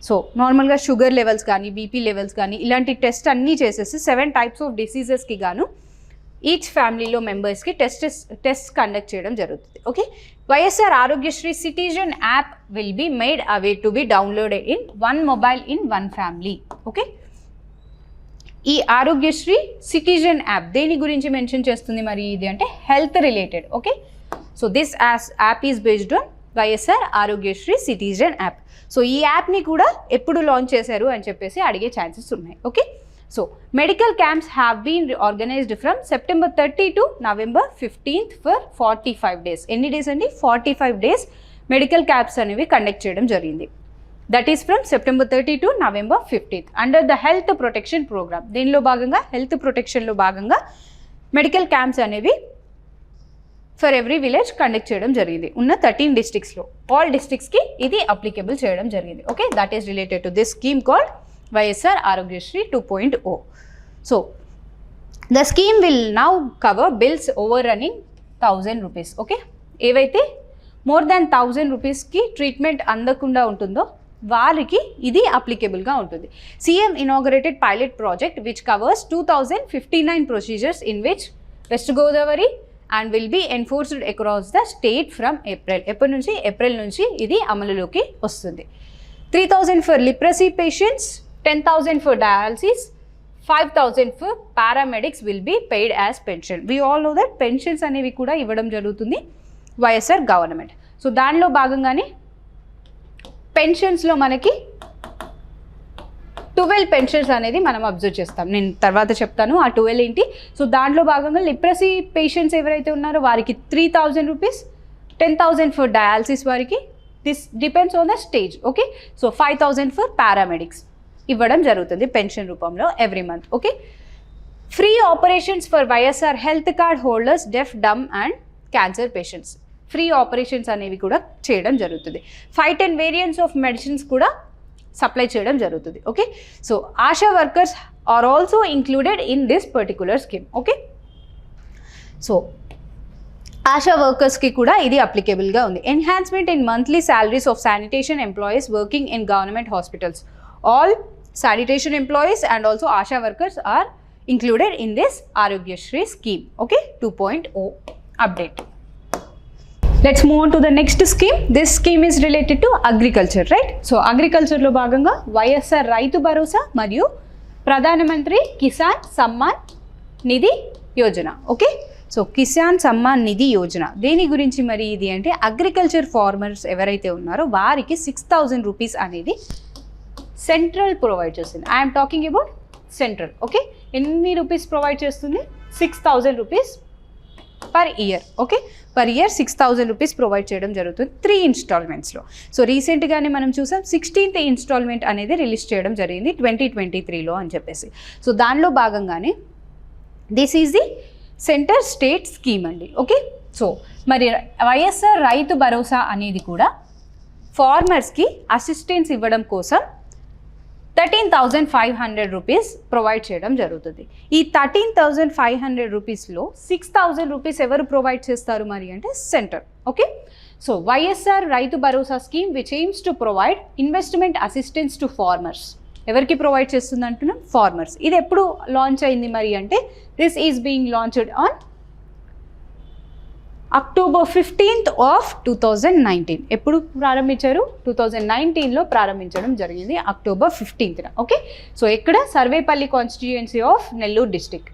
so నార్మల్గా షుగర్ లెవెల్స్ కానీ బీపీ లెవెల్స్ కానీ ఇలాంటి టెస్ట్ అన్నీ చేసేసి 7 types ఆఫ్ డిసీజెస్కి గాను ఈచ్ ఫ్యామిలీలో మెంబర్స్కి టెస్ట్ కండక్ట్ చేయడం జరుగుతుంది. Okay, YSR Aarogyasri citizen app will be made away to be downloaded in one mobile in one family. Okay, ఈ ఆరోగ్యశ్రీ సిటిజన్ యాప్ దేని గురించి మెన్షన్ చేస్తుంది మరి ఇది అంటే health related. Okay, so this app is based on YSR Aarogyasri citizen app. So ఈ యాప్ని కూడా ఎప్పుడు లాంచ్ చేశారు అని చెప్పేసి అడిగే ఛాన్సెస్ ఉన్నాయి. Okay, so medical camps have been organised from September 30 to November 15th for 45 days. ఎన్ని డేస్ అండి? 45 days మెడికల్ క్యాంప్స్ అనేవి కండక్ట్ చేయడం జరిగింది. That is from September 30 to November 15th under the health protection programme. దీనిలో భాగంగా హెల్త్ ప్రొటెక్షన్లో భాగంగా మెడికల్ క్యాంప్స్ అనేవి ఫర్ ఎవ్రీ విలేజ్ కండక్ట్ చేయడం జరిగింది ఉన్న 13 districtsలో. ఆల్ డిస్ట్రిక్ట్స్కి ఇది అప్లికేబుల్ చేయడం జరిగింది. Okay, that is related to this scheme called YSR Aarogyasri 2.0. So the scheme will now cover bills over running 1000 rupees. Okay, ఏవైతే మోర్ దాన్ 1000 rupeesకి ట్రీట్మెంట్ అందకుండా ఉంటుందో వారికి ఇది అప్లికేబుల్గా ఉంటుంది. CM inaugurated pilot project which covers 2059 procedures in which west Godavari and will be enforced across the state from April. ఎప్పటి నుంచి? ఏప్రిల్ నుంచి ఇది అమలులోకి వస్తుంది. 3000 for leprosy patients, 10,000 for dialysis, 5,000 for paramedics will be paid as pension. We all know that pensions అనేవి కూడా ఇవ్వడం జరుగుతుంది వైఎస్ఆర్ గవర్నమెంట్. సో దానిలో భాగంగానే పెన్షన్స్లో మనకి 12 పెన్షన్స్ అనేది మనం అబ్జర్వ్ చేస్తాం. నేను తర్వాత చెప్తాను ఆ 12 ఏంటి. సో దాంట్లో భాగంగా లిప్రసీ పేషెంట్స్ ఎవరైతే ఉన్నారో వారికి 3,000 rupees, 10,000 for dialysis వారికి, this depends on the stage. Okay, so 5,000 for paramedics ఇవ్వడం జరుగుతుంది పెన్షన్ రూపంలో every month. Okay, free operations for YSR health card holders, deaf, dumb and cancer patients. Free operations అనేవి కూడా చేయడం జరుగుతుంది. 5-10 వేరియంట్స్ ఆఫ్ మెడిసిన్స్ కూడా సప్లై చేయడం జరుగుతుంది. Okay, so ASHA workers are also included in this particular scheme. Okay, so ASHA వర్కర్స్కి కూడా ఇది అప్లికేబుల్గా ఉంది. Enhancement in monthly salaries of sanitation employees working in government hospitals. All sanitation employees and also ASHA workers are included in this Arogyashree scheme. Okay, 2.0 update. Let's move on to the next scheme. This scheme is related to agriculture, right? So agriculture lo bhaganga YSR Raitu Bharosa mariyu Pradhana Mantri Kisan Samman Nidhi Yojana. Okay, so Kisan Samman Nidhi Yojana దేని గురించి మరి ఇది అంటే అగ్రికల్చర్ ఫార్మర్స్ ఎవరైతే ఉన్నారో వారికి 6,000 rupees అనేది సెంట్రల్ ప్రొవైడ్ చేస్తుంది. I'm talking about central. Okay, ఎన్ని రూపీస్ ప్రొవైడ్ చేస్తుంది? 6,000 rupees per year. Okay, per year 6,000 rupees provide చేయడం జరుగుతుంది 3 installmentsలో. సో రీసెంట్గానే మనం చూసాం 16th installment అనేది రిలీజ్ చేయడం జరిగింది 2023లో అని చెప్పేసి. సో దానిలో భాగంగానే this is the centre state scheme అండి. ఓకే, సో మరి వైఎస్ఆర్ రైతు భరోసా అనేది కూడా ఫార్మర్స్కి అసిస్టెన్స్ ఇవ్వడం కోసం 13,500 rupees ప్రొవైడ్ చేయడం జరుగుతుంది. ఈ 13,500 rupeesలో 6,000 rupees ఎవరు ప్రొవైడ్ చేస్తారు మరి అంటే centre. Okay, so YSR Rythu Bharosa scheme which aims to provide investment assistance to farmers. ఎవరికి ప్రొవైడ్ చేస్తుంది అంటున్నాం? ఫార్మర్స్. ఇది ఎప్పుడు లాంచ్ అయింది మరి అంటే this is being launched on October 15th of 2019. ఎప్పుడు ప్రారంభించారు? 2019లో ప్రారంభించడం జరిగింది October 15th. ఓకే, సో ఇక్కడ Sarvepalli constituency of Nellore district.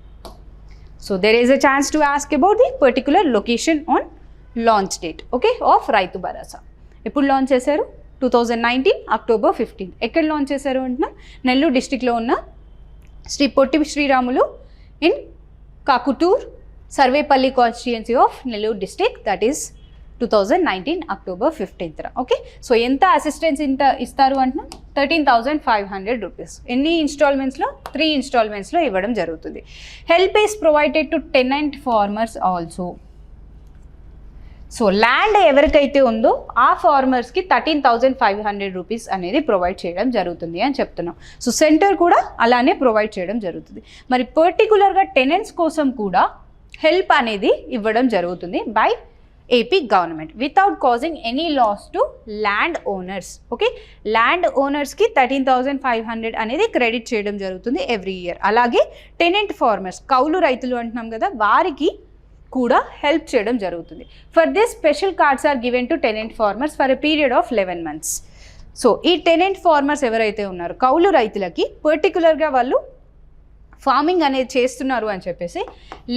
So there is a chance to ask about the particular location on launch date. Okay, of Rythu Bharosa ఎప్పుడు లాంచ్ చేశారు? 2019 October 15th. ఎక్కడ లాంచ్ చేశారు అంటున్నా? నెల్లూరు డిస్ట్రిక్ట్లో ఉన్న Sri Potti Sriramulu in Kakutur Sarvepalli constituency of Nellore district. That is 2019 October 15th. Okay, so ఎంత అసిస్టెన్స్ ఇస్తారు అంటున్నా? 13,500 rupees. ఎన్ని ఇన్స్టాల్మెంట్స్లో? 3 installmentsలో ఇవ్వడం జరుగుతుంది. Help is provided to tenant farmers also. So land ఎవరికైతే ఉందో ఆ ఫార్మర్స్కి 13,500 rupees అనేది ప్రొవైడ్ చేయడం జరుగుతుంది అని చెప్తున్నాం. సో సెంటర్ కూడా అలానే ప్రొవైడ్ చేయడం జరుగుతుంది. మరి పర్టికులర్గా టెనెంట్స్ కోసం కూడా హెల్ప్ అనేది ఇవ్వడం జరుగుతుంది by AP government without causing any loss to land owners. Okay, land ఓనర్స్కి 13,500 అనేది క్రెడిట్ చేయడం జరుగుతుంది ఎవ్రీ ఇయర్. అలాగే టెనెంట్ ఫార్మర్స్, కౌలు రైతులు అంటున్నాం కదా, వారికి కూడా హెల్ప్ చేయడం జరుగుతుంది. For this special cards are given to tenant farmers for a period of 11 months. So ఈ టెనెంట్ ఫార్మర్స్ ఎవరైతే ఉన్నారో కౌలు రైతులకి పర్టికులర్గా వాళ్ళు ఫార్మింగ్ అనేది చేస్తున్నారు అని చెప్పేసి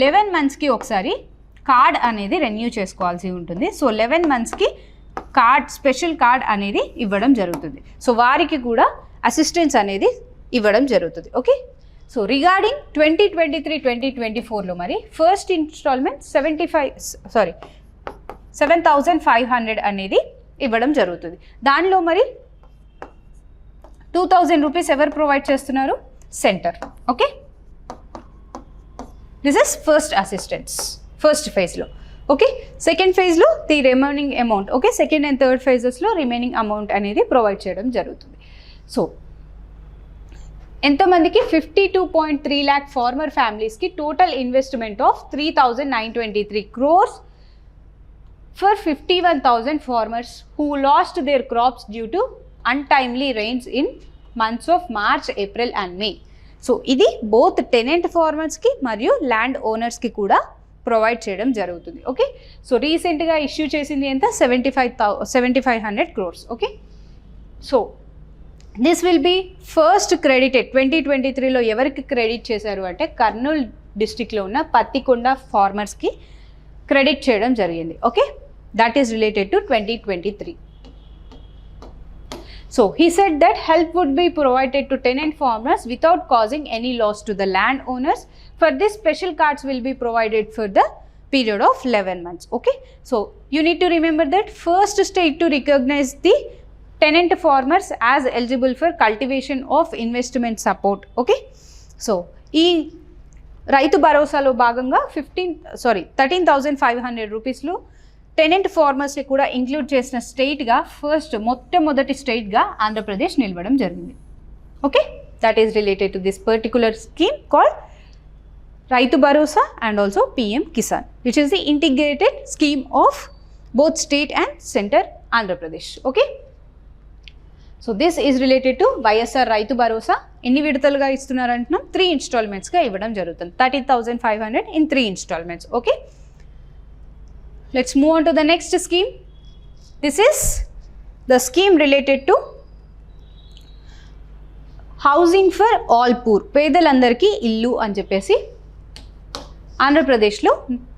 11 monthsకి ఒకసారి కార్డ్ అనేది రెన్యూ చేసుకోవాల్సి ఉంటుంది. సో 11 monthsకి కార్డ్ స్పెషల్ కార్డ్ అనేది ఇవ్వడం జరుగుతుంది. సో వారికి కూడా అసిస్టెన్స్ అనేది ఇవ్వడం జరుగుతుంది. ఓకే, సో రిగార్డింగ్ 2023-2024లో మరి ఫస్ట్ ఇన్స్టాల్మెంట్ 7,500 అనేది ఇవ్వడం జరుగుతుంది. దానిలో మరి 2,000 రూపీస్ ఎవరు ప్రొవైడ్ చేస్తున్నారు? Centre. Okay, this is first assistance first ఫేజ్లో. ఓకే, సెకండ్ ఫేజ్లో the remaining amount, okay, second and third ఫేజెస్లో రిమైనింగ్ అమౌంట్ అనేది ప్రొవైడ్ చేయడం జరుగుతుంది. సో ఎంతమందికి 52.3 lakh ఫార్మర్ ఫ్యామిలీస్కి total investment of 3,923 crores for 51,000 farmers who lost their crops due to untimely rains in months of March, April and May. So ఇది బోత్ టెనెంట్ ఫార్మర్స్కి మరియు ల్యాండ్ ఓనర్స్కి కూడా ప్రొవైడ్ చేయడం జరుగుతుంది. ఓకే, సో రీసెంట్గా ఇష్యూ చేసింది ఎంత? 7,500 crores. Okay, so this will be first credited 2023లో ఎవరికి క్రెడిట్ చేశారు అంటే కర్నూలు డిస్టిక్లో ఉన్న పత్తికొండ ఫార్మర్స్కి క్రెడిట్ చేయడం జరిగింది. Okay, that is related to 2023. So he said that help would be provided to tenant farmers without causing any loss to the landowners. For this, special cards will be provided for the period of 11 months. Okay, so you need to remember that first state to recognize the tenant farmers as eligible for cultivation of investment support. Okay, so ee రైతు భరోసాలో భాగంగా 13,500 రూపీస్లో టెనెంట్ ఫార్మర్స్ని కూడా ఇంక్లూడ్ చేసిన స్టేట్గా మొట్టమొదటి స్టేట్గా ఆంధ్రప్రదేశ్ నిలవడం జరిగింది. Okay, that is related to this particular scheme called Rythu Bharosa and also PM Kisan, which is the integrated scheme of both state and centre Andhra Pradesh. Okay, so this is related to YSR Rythu Bharosa. ఎన్ని విడతలుగా ఇస్తున్నారంటున్నాం? 3 installmentsగా ఇవ్వడం జరుగుతుంది. 30,500 in 3 installments. Okay, let's move on to the next scheme. This is the scheme related to housing for all poor. పేదలందరికీ ఇల్లు అని చెప్పేసి ఆంధ్రప్రదేశ్లో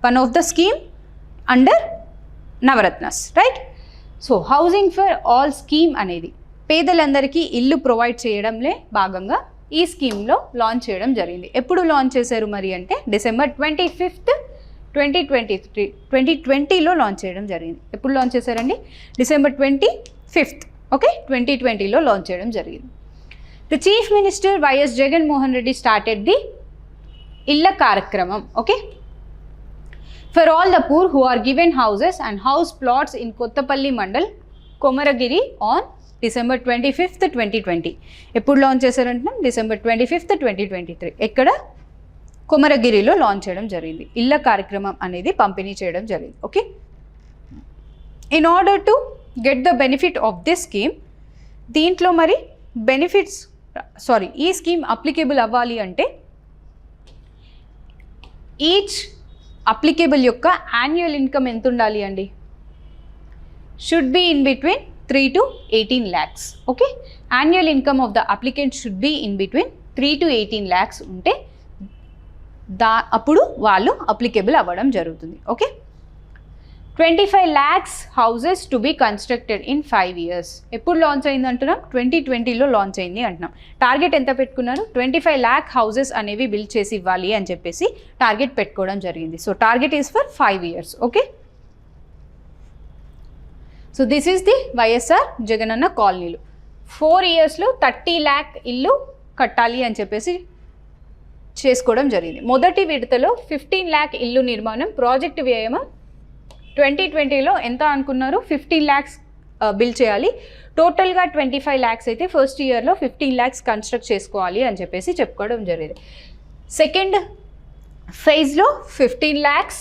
one of the scheme under Navaratnas, right? So housing for all scheme అనేది పేదలందరికీ ఇల్లు ప్రొవైడ్ చేయడంలో భాగంగా ఈ స్కీమ్లో లాంచ్ చేయడం జరిగింది. ఎప్పుడు లాంచ్ చేశారు మరి అంటే December 25th, 2020లో లాంచ్ చేయడం జరిగింది. ఎప్పుడు లాంచ్ చేశారండి? December 25th. ఓకే, 2020లో లాంచ్ చేయడం జరిగింది. The chief minister YS Jaganmohan Reddy started the ఇళ్ళ కార్యక్రమం. Okay, for all the poor who are given houses and house plots in Kothapalli mandal Komaragiri on December 25th, 2020. ఎప్పుడు లాంచ్ చేశారంటున్నాం? December 25th, 2023. ఎక్కడ? కొమరగిరిలో లాంచ్ చేయడం జరిగింది. ఇళ్ళ కార్యక్రమం అనేది పంపిణీ చేయడం జరిగింది. Okay, in order to get the benefit of this scheme, దీంట్లో మరి ఈ స్కీమ్ అప్లికేబుల్ అవ్వాలి అంటే ఈచ్ అప్లికేబుల్ యొక్క యాన్యువల్ ఇన్కమ్ ఎంత ఉండాలి అండి? Should be in between 3 to 18 lakhs. Okay, annual income of the applicant should be in between 3 to 18 lakhs ఉంటే అప్పుడు వాళ్ళు అప్లికేబుల్ అవ్వడం జరుగుతుంది. Okay, 25 lakhs houses to be constructed in 5 years. ఎప్పుడు లాంచ్ అయింది అంటున్నాం? 2020లో లాంచ్ అయింది అంటున్నాం. టార్గెట్ ఎంత పెట్టుకున్నారు? 25 lakh హౌసెస్ అనేవి బిల్డ్ చేసి ఇవ్వాలి అని చెప్పేసి టార్గెట్ పెట్టుకోవడం జరిగింది. So target is for 5 years. Okay, so this is the YSR Jagananna కాలనీలు. 4 yearsలో 30 lakh ఇల్లు కట్టాలి అని చెప్పేసి చేసుకోవడం జరిగింది. మొదటి విడతలో 15 lakh ఇల్లు నిర్మాణం ప్రాజెక్ట్ వ్యయం 2020లో ఎంత అనుకున్నారు? 15 lakhs బిల్డ్ చేయాలి. టోటల్గా 25 lakhs అయితే ఫస్ట్ ఇయర్లో 15 lakhs కన్స్ట్రక్ట్ చేసుకోవాలి అని చెప్పేసి చెప్పుకోవడం జరిగింది. సెకండ్ ఫేజ్లో 15 lakhs.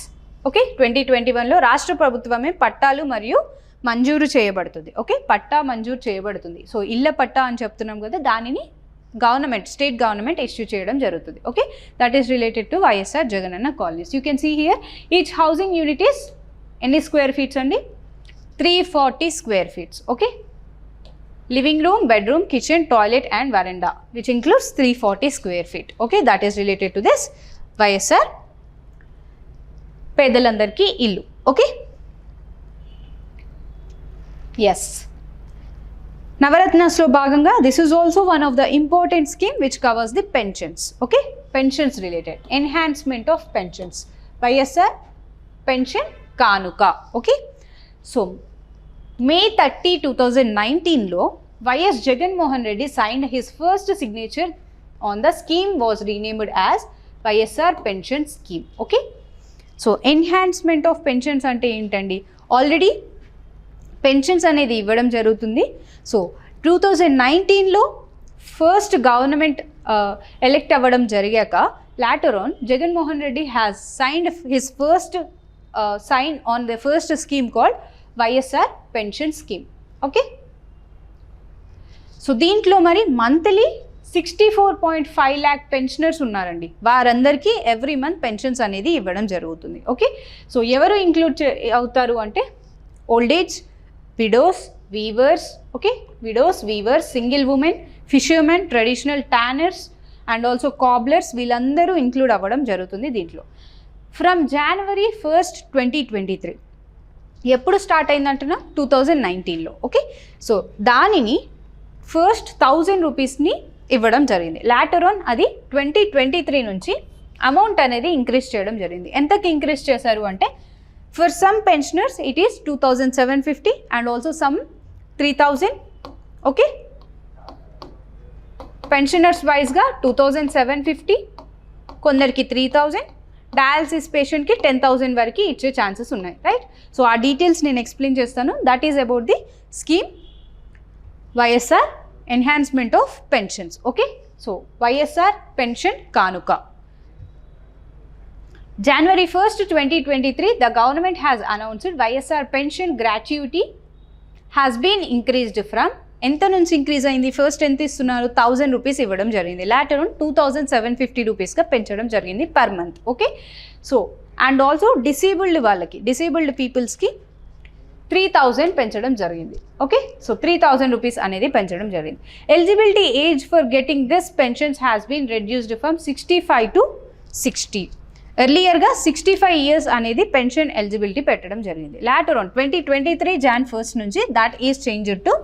ఓకే, 2021లో రాష్ట్ర ప్రభుత్వమే పట్టాలు మరియు మంజూరు చేయబడుతుంది. ఓకే, పట్టా మంజూరు చేయబడుతుంది. సో ఇళ్ళ పట్టా అని చెప్తున్నాం కదా, దానిని గవర్నమెంట్, స్టేట్ గవర్నమెంట్ ఇష్యూ చేయడం జరుగుతుంది. Okay, that is related to YSR Jagananna colonies. You can see here each housing unit is ఎన్ని స్క్వేర్ ఫీట్స్ అండి? 340 square feet. Okay, living room, bedroom, kitchen, toilet and veranda, which includes 340 square feet. Okay, that is related to this YSR pedalandarki illu. Okay, yes, Navaratnas lo bhaganga this is also one of the important scheme which covers the pensions. Okay, pensions related, enhancement of pensions, YSR pension kanuka. Okay, so May 30, 2019 YS Jagan Mohan Reddy signed his first signature on the scheme was renamed as YSR pension scheme. Okay, so enhancement of pensions ante entandi, already pensions anedi ivvadam jarugutundi. So 2019 first government elect avvadam jarigaka later on Jagan Mohan Reddy has signed his first sign on the first scheme called YSR pension scheme. Okay, so దీంట్లో మరి మంత్లీ 64.5 lakh పెన్షనర్స్ ఉన్నారండి. వారందరికీ ఎవ్రీ మంత్ పెన్షన్స్ అనేది ఇవ్వడం జరుగుతుంది. ఓకే, సో ఎవరు ఇంక్లూడ్ అవుతారు అంటే old age, widows, weavers. Okay, widows, weavers, single women, fishermen, traditional tanners and also cobblers, వీళ్ళందరూ ఇంక్లూడ్ అవ్వడం జరుగుతుంది దీంట్లో. ఫ్రమ్ January 1st, 2023 ఎప్పుడు స్టార్ట్ అయిందంటున్నా 2019. ఓకే, సో దానిని ఫస్ట్ 1000 రూపీస్ని ఇవ్వడం జరిగింది. లాటర్ ఆన్ అది 2023 నుంచి అమౌంట్ అనేది ఇంక్రీజ్ చేయడం జరిగింది. ఎంతకి ఇంక్రీజ్ చేశారు అంటే for some pensioners it is 2750 and also some 3000. Okay, pensioners వైజ్గా 2750, కొందరికి 3000, డయాలసిస్ పేషెంట్కి 10,000 వరకు ఇచ్చే ఛాన్సెస్ ఉన్నాయి. రైట్, సో ఆ డీటెయిల్స్ నేను ఎక్స్ప్లెయిన్ చేస్తాను. That is about the scheme YSR enhancement of pensions. Okay, so YSR pension కానుక. January 1st, 2023 the government has announced YSR pension gratuity has been increased from ఎంత నుంచి ఇంక్రీజ్ అయింది? ఫస్ట్ ఎంత ఇస్తున్నారు? 1000 రూపీస్ ఇవ్వడం జరిగింది. లాటర్ ఆన్ 2750 రూపీస్గా పెంచడం జరిగింది per month. Okay, so and also disabled వాళ్ళకి, డిసేబుల్డ్ పీపుల్స్కి 3000 పెంచడం జరిగింది. ఓకే, సో 3000 రూపీస్ అనేది పెంచడం జరిగింది. Eligibility age for getting this pensions has been reduced from 65 to 60. ఎర్లియర్గా 65 years అనేది పెన్షన్ ఎలిజిబిలిటీ పెట్టడం జరిగింది. లాటర్ ఆన్ 2023 Jan 1st నుంచి that is changed to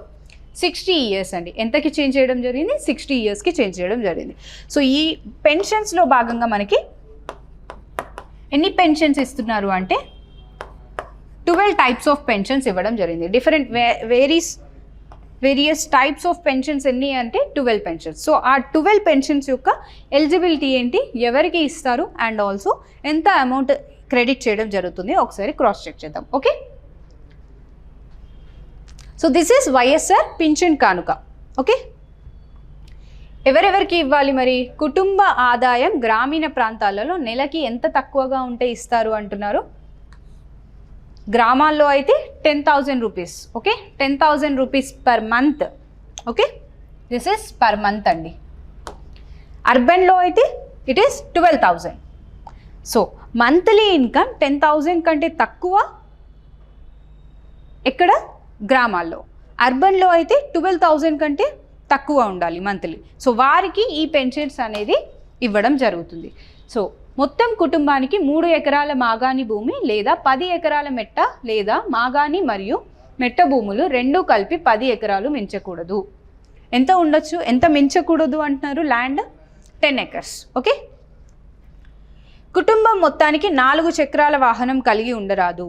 60 years అండి. ఎంతకి చేంజ్ చేయడం జరిగింది? 60 yearsకి చేంజ్ చేయడం జరిగింది. సో ఈ పెన్షన్స్లో భాగంగా మనకి ఎన్ని పెన్షన్స్ ఇస్తున్నారు అంటే 12 types ఆఫ్ పెన్షన్స్ ఇవ్వడం జరిగింది. Different various types of pensions ఎన్ని అంటే 12 పెన్షన్స్. సో ఆ 12 పెన్షన్స్ యొక్క ఎలిజిబిలిటీ ఏంటి, ఎవరికి ఇస్తారు అండ్ ఆల్సో ఎంత అమౌంట్ క్రెడిట్ చేయడం జరుగుతుంది ఒకసారి క్రాస్ చెక్ చేద్దాం. Okay, so this is YSR pension కానుక. ఓకే, ఎవరెవరికి ఇవ్వాలి మరి? కుటుంబ ఆదాయం గ్రామీణ ప్రాంతాలలో నెలకి ఎంత తక్కువగా ఉంటే ఇస్తారు అంటున్నారు. గ్రామాల్లో అయితే 10,000 rupees. Okay, 10,000 rupees per month. Okay, this is per month అండి. అర్బన్లో అయితే it is 12,000. So monthly income 10,000 కంటే తక్కువ ఎక్కడ? గ్రామాల్లో. అర్బన్లో అయితే 12,000 కంటే తక్కువ ఉండాలి మంత్లీ. సో వారికి ఈ పెన్షన్స్ అనేది ఇవ్వడం జరుగుతుంది. సో మొత్తం కుటుంబానికి 3 ఎకరాల మాగాణి భూమి లేదా 10 ఎకరాల మెట్ట లేదా మాగాణి మరియు మెట్ట భూములు రెండూ కలిపి 10 ఎకరాలు మించకూడదు. ఎంత ఉండొచ్చు, ఎంత మించకూడదు అంటున్నారు? Land 10 acres. ఓకే, కుటుంబం మొత్తానికి 4 చక్రాల వాహనం కలిగి ఉండరాదు.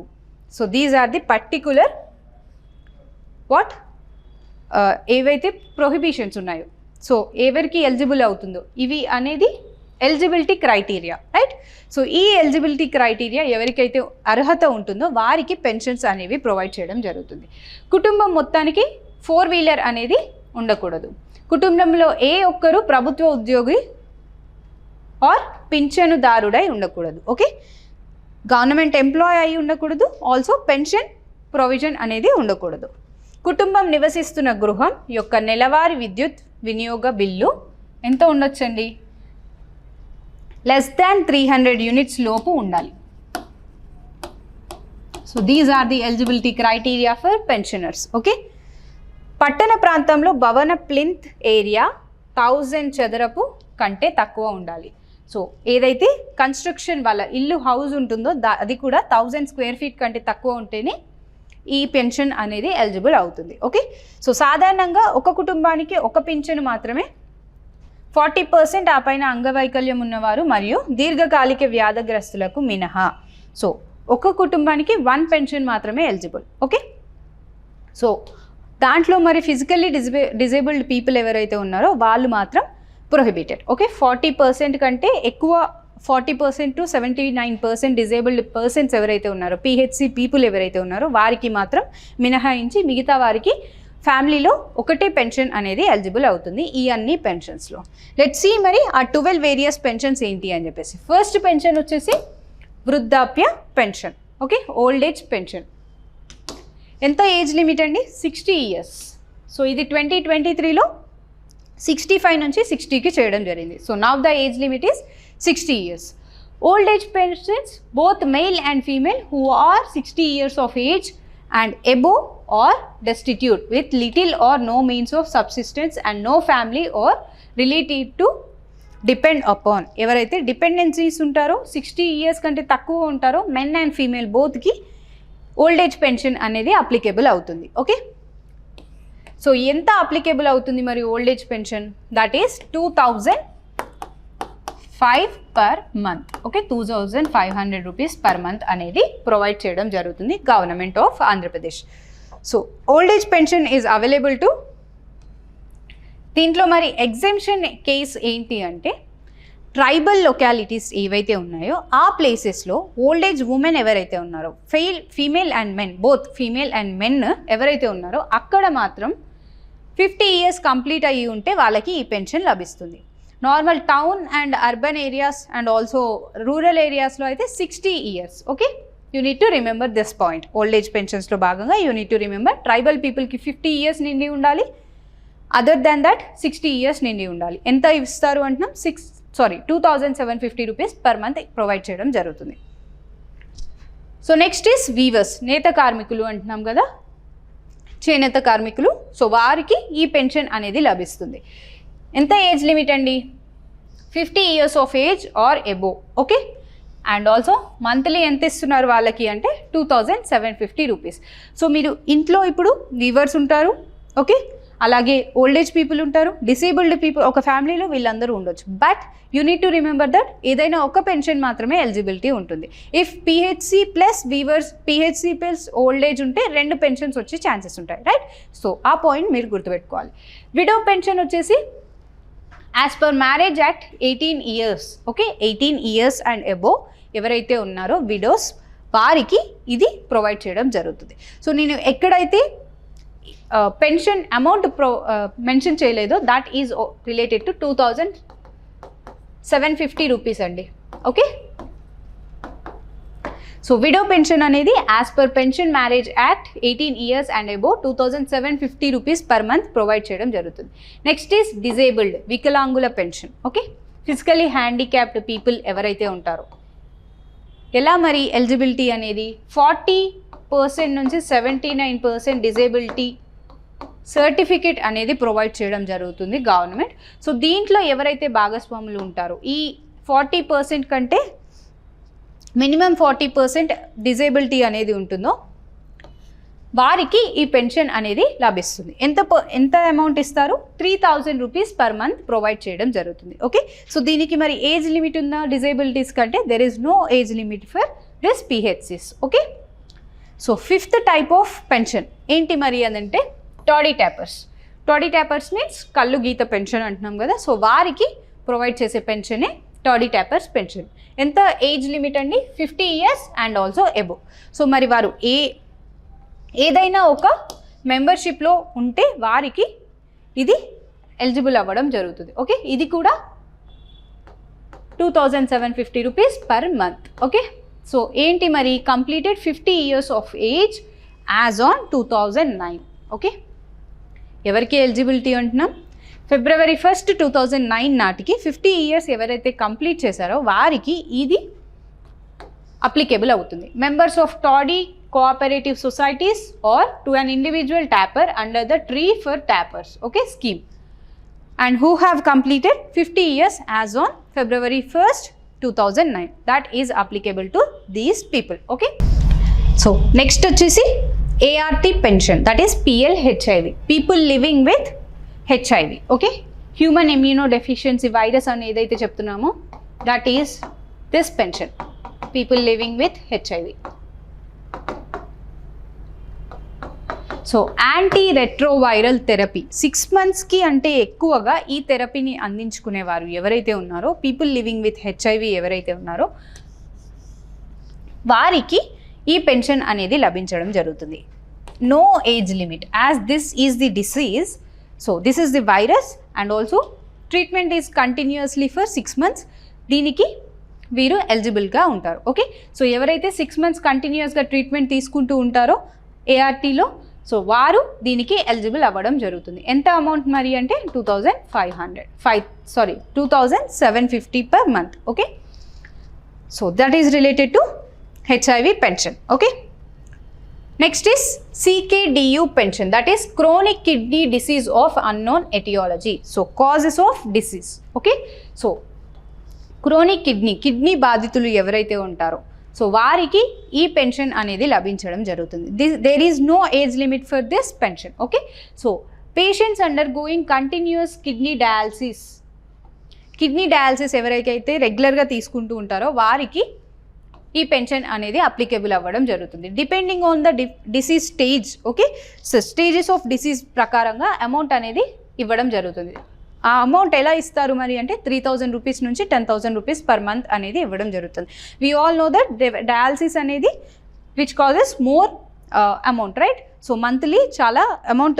So these are the particular ఏవైతే ప్రొహిబిషన్స్ ఉన్నాయో, సో ఎవరికి ఎలిజిబుల్ అవుతుందో ఇవి అనేది ఎలిజిబిలిటీ క్రైటీరియా. రైట్, సో ఈ ఎలిజిబిలిటీ క్రైటీరియా ఎవరికైతే అర్హత ఉంటుందో వారికి పెన్షన్స్ అనేవి ప్రొవైడ్ చేయడం జరుగుతుంది. కుటుంబం మొత్తానికి 4-wheeler అనేది ఉండకూడదు. కుటుంబంలో ఏ ఒక్కరు ప్రభుత్వ ఉద్యోగి ఆర్ పింఛనుదారుడై ఉండకూడదు. ఓకే, గవర్నమెంట్ ఎంప్లాయ్ అయి ఉండకూడదు. ఆల్సో పెన్షన్ ప్రొవిజన్ అనేది ఉండకూడదు. కుటుంబం నివసిస్తున్న గృహం యొక్క నెలవారీ విద్యుత్ వినియోగ బిల్లు ఎంత ఉండొచ్చండి? లెస్ దాన్ 300 యూనిట్స్ లోపు ఉండాలి. So these are the eligibility criteria for pensioners. Okay, పట్టణ ప్రాంతంలో భవన ప్లింత్ ఏరియా 1000 చదరపు కంటే తక్కువ ఉండాలి. సో ఏదైతే కన్స్ట్రక్షన్ వాళ్ళ ఇల్లు హౌస్ ఉంటుందో అది కూడా 1000 స్క్వేర్ ఫీట్ కంటే తక్కువ ఉంటేనే ఈ పెన్షన్ అనేది ఎలిజిబుల్ అవుతుంది. ఓకే, సో సాధారణంగా ఒక కుటుంబానికి ఒక పింఛను మాత్రమే, 40% ఆ పైన అంగవైకల్యం ఉన్నవారు మరియు దీర్ఘకాలిక వ్యాధిగ్రస్తులకు మినహా. సో ఒక కుటుంబానికి 1 పెన్షన్ మాత్రమే ఎలిజిబుల్. ఓకే, సో దాంట్లో మరి ఫిజికల్లీ డిజేబుల్డ్ పీపుల్ ఎవరైతే ఉన్నారో వాళ్ళు మాత్రం ప్రొహిబిటెడ్. ఓకే, 40% కంటే ఎక్కువ 40% to 79% డిజేబుల్డ్ పర్సన్స్ ఎవరైతే ఉన్నారో, పిహెచ్సి పీపుల్ ఎవరైతే ఉన్నారో వారికి మాత్రం మినహాయించి మిగతా వారికి ఫ్యామిలీలో ఒకటే పెన్షన్ అనేది ఎలిజిబుల్ అవుతుంది ఈ అన్ని పెన్షన్స్లో. లెట్స్ సీ మరి ఆ 12 వేరియస్ పెన్షన్స్ ఏంటి అని చెప్పేసి. ఫస్ట్ పెన్షన్ వచ్చేసి వృద్ధాప్య pension. Okay, old age pension. ఎంత ఏజ్ లిమిట్ అండి? 60 ఇయర్స్. సో ఇది 2023లో 65 నుంచి 60కి చేయడం జరిగింది. So now the age limit is 60 years. Old age pensions, both male and female who are 60 years of age and above or destitute with little or no means of subsistence and no family or relative to depend upon. ఎవరైతే డిపెండెన్సీస్ ఉంటారో 60 years కంటే తక్కువ ఉంటారో మెన్ అండ్ ఫీమేల్ బోత్కి ఓల్డ్ ఏజ్ పెన్షన్ అనేది అప్లికేబుల్ అవుతుంది. ఓకే, సో ఎంత అప్లికేబుల్ అవుతుంది మరి old age pension? That is 2005 per month. Okay, 2500 rupees per month అనేది ప్రొవైడ్ చేయడం జరుగుతుంది government of Andhra Pradesh. So old age pension is available to. దీంట్లో మరి ఎగ్జెంప్షన్ కేస్ ఏంటి అంటే ట్రైబల్ లొకాలిటీస్ ఏవైతే ఉన్నాయో ఆ ప్లేసెస్లో ఓల్డ్ ఏజ్ ఉమెన్ ఎవరైతే ఉన్నారో, female and men, both female and men ఎవరైతే ఉన్నారో అక్కడ మాత్రం 50 years కంప్లీట్ అయ్యి ఉంటే వాళ్ళకి ఈ పెన్షన్ లభిస్తుంది. Normal town and urban areas and also rural ఏరియాస్లో అయితే 60 years. Okay, you need to remember this point. Old age పెన్షన్స్లో భాగంగా you need to remember tribal పీపుల్కి 50 years నిండి ఉండాలి, అదర్ దాన్ దట్ 60 years నిండి ఉండాలి. ఎంత ఇస్తారు అంటున్నాం? 2750 రూపీస్ పర్ మంత్ ప్రొవైడ్ చేయడం జరుగుతుంది. సో నెక్స్ట్ ఈస్ వీవర్స్, నేత కార్మికులు అంటున్నాం కదా, చేనేత కార్మికులు. సో వారికి ఈ పెన్షన్ అనేది లభిస్తుంది. ఎంత ఏజ్ లిమిట్ అండి? 50 years of age or above. Okay, and also monthly ఎంత ఇస్తున్నారు వాళ్ళకి అంటే 2750 రూపీస్. సో మీరు ఇంట్లో ఇప్పుడు వీవర్స్ ఉంటారు, ఓకే, అలాగే ఓల్డ్ ఏజ్ పీపుల్ ఉంటారు, డిసేబుల్డ్ పీపుల్ ఒక ఫ్యామిలీలో వీళ్ళందరూ ఉండొచ్చు. But you need to remember that ఏదైనా ఒక పెన్షన్ మాత్రమే ఎలిజిబిలిటీ ఉంటుంది. If PHC plus weavers, PHC plus old age ఉంటే 2 పెన్షన్స్ వచ్చే ఛాన్సెస్ ఉంటాయి, రైట్? సో ఆ పాయింట్ మీరు గుర్తుపెట్టుకోవాలి. విడో పెన్షన్ వచ్చేసి as per marriage act 18 years. Okay, 18 years and above ఎవరైతే ఉన్నారో విడోస్ వారికి ఇది ప్రొవైడ్ చేయడం జరుగుతుంది. సో నేను ఎక్కడైతే పెన్షన్ అమౌంట్ మెన్షన్ చేయలేదో that is related to 2750 rupees అండి. ఓకే, సో విడో పెన్షన్ అనేది as per pension marriage act 18 years and above 2750 rupees per month provide చేయడం జరుగుతుంది. నెక్స్ట్ ఈస్ డిజేబుల్డ్, వికలాంగుల పెన్షన్. ఓకే, ఫిజికలీ హ్యాండిక్యాప్డ్ పీపుల్ ఎవరైతే ఉంటారో ఎలా మరి ఎలిజిబిలిటీ అనేది 40% నుంచి 79% డిజేబిలిటీ సర్టిఫికేట్ అనేది ప్రొవైడ్ చేయడం జరుగుతుంది గవర్నమెంట్. సో దీంట్లో ఎవరైతే భాగస్వాములు ఉంటారో ఈ 40% కంటే మినిమం 40% డిజేబిలిటీ అనేది ఉంటుందో వారికి ఈ పెన్షన్ అనేది లభిస్తుంది. ఎంత అమౌంట్ ఇస్తారు? 3000 రూపీస్ పర్ మంత్ ప్రొవైడ్ చేయడం జరుగుతుంది. ఓకే, సో దీనికి మరి ఏజ్ లిమిట్ ఉందా? డిజేబిలిటీస్ కంటే there is no age limit for this PHCs. Okay, so 5th type of pension ఏంటి మరి అదంటే toddy tappers. Toddy tappers means కళ్ళు గీత పెన్షన్ అంటున్నాం కదా, సో వారికి ప్రొవైడ్ చేసే పెన్షనే టాడీ ట్యాపర్స్ పెన్షన్. ఎంత ఏజ్ లిమిట్ అండి? 50 years and also above. So మరి వారు ఏదైనా ఒక మెంబర్షిప్లో ఉంటే వారికి ఇది ఎలిజిబుల్ అవ్వడం జరుగుతుంది. ఓకే, ఇది కూడా 2750 rupees per month. Okay, so ఏంటి మరి completed 50 years of age as on 2009. Okay, ఎవరికి ఎలిజిబిలిటీ అంటున్నాం? February 1st 2009 నాటికి 50 years ఎవరైతే కంప్లీట్ చేశారో వారికి ఇది అప్లికేబుల్ అవుతుంది. Members of toddy cooperative societies or to an individual tapper under the tree for tappers okay scheme and who have completed 50 years as on February 1st 2009 that is applicable to these people okay. So next వచ్చేసి ART pension that is PLHIV people living with HIV okay human immunodeficiency virus అని ఏదైతే చెప్తున్నామో that is this pension people living with HIV. So anti retroviral therapy 6 monthsకి అంటే ఎక్కువగా ఈ థెరపీని అందించుకునేవారు ఎవరైతే ఉన్నారో పీపుల్ లివింగ్ విత్ HIV ఎవరైతే ఉన్నారో వారికి ఈ పెన్షన్ అనేది లభించడం జరుగుతుంది. No age limit as this is the disease so this is the virus and also treatment is continuously for 6 months దీనికి వీరు ఎలిజిబుల్గా ఉంటారు ఓకే. సో ఎవరైతే 6 months కంటిన్యూస్గా ట్రీట్మెంట్ తీసుకుంటూ ఉంటారో ARTలో సో వారు దీనికి ఎలిజిబుల్ అవ్వడం జరుగుతుంది. ఎంత అమౌంట్ మరి అంటే 2,750 per month okay. So that is related to HIV pension okay. Next is CKDU pension that is chronic kidney disease of unknown aetiology so causes of disease okay. So chronic kidney బాధితులు ఎవరైతే ఉంటారో సో వారికి ఈ పెన్షన్ అనేది లభించడం జరుగుతుంది. There is no age limit for this pension okay. So patients undergoing continuous kidney dialysis ఎవరికైతే రెగ్యులర్గా తీసుకుంటూ ఉంటారో వారికి ఈ పెన్షన్ అనేది అప్లికేబుల్ అవ్వడం జరుగుతుంది. Depending on the disease stage okay. So stages of disease ప్రకారంగా అమౌంట్ అనేది ఇవ్వడం జరుగుతుంది. ఆ అమౌంట్ ఎలా ఇస్తారు మరి అంటే 3,000 rupees నుంచి 10,000 rupees per month అనేది ఇవ్వడం జరుగుతుంది. We all know that dialysis అనేది which causes more amount right. So monthly చాలా అమౌంట్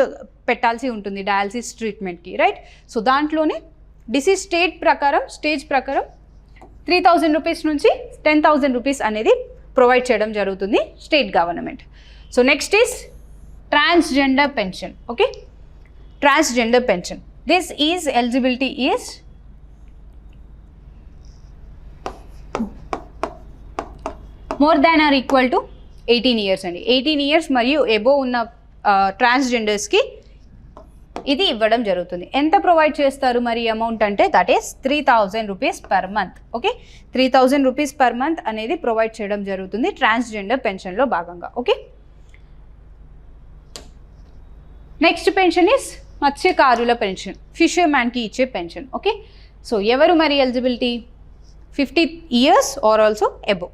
పెట్టాల్సి ఉంటుంది డయాలసిస్ ట్రీట్మెంట్కి రైట్. సో దాంట్లోనే డిసీజ్ స్టేజ్ ప్రకారం 3,000 rupees నుంచి 10,000 rupees అనేది ప్రొవైడ్ చేయడం జరుగుతుంది state government. So next is transgender pension okay. Transgender pension this is eligibility is more than or equal to 18 years అండి. 18 years మరియు ఎబో ఉన్న ట్రాన్స్జెండర్స్కి ఇది ఇవ్వడం జరుగుతుంది. ఎంత ప్రొవైడ్ చేస్తారు మరి అమౌంట్ అంటే that is 3,000 rupees per month okay. 3,000 rupees per month అనేది ప్రొవైడ్ చేయడం జరుగుతుంది ట్రాన్స్జెండర్ పెన్షన్లో భాగంగా ఓకే. నెక్స్ట్ పెన్షన్ ఈస్ మత్స్యకారుల పెన్షన్ ఫిషర్మ్యాన్కి ఇచ్చే పెన్షన్ ఓకే. సో ఎవరు మరి eligibility 50 years or also above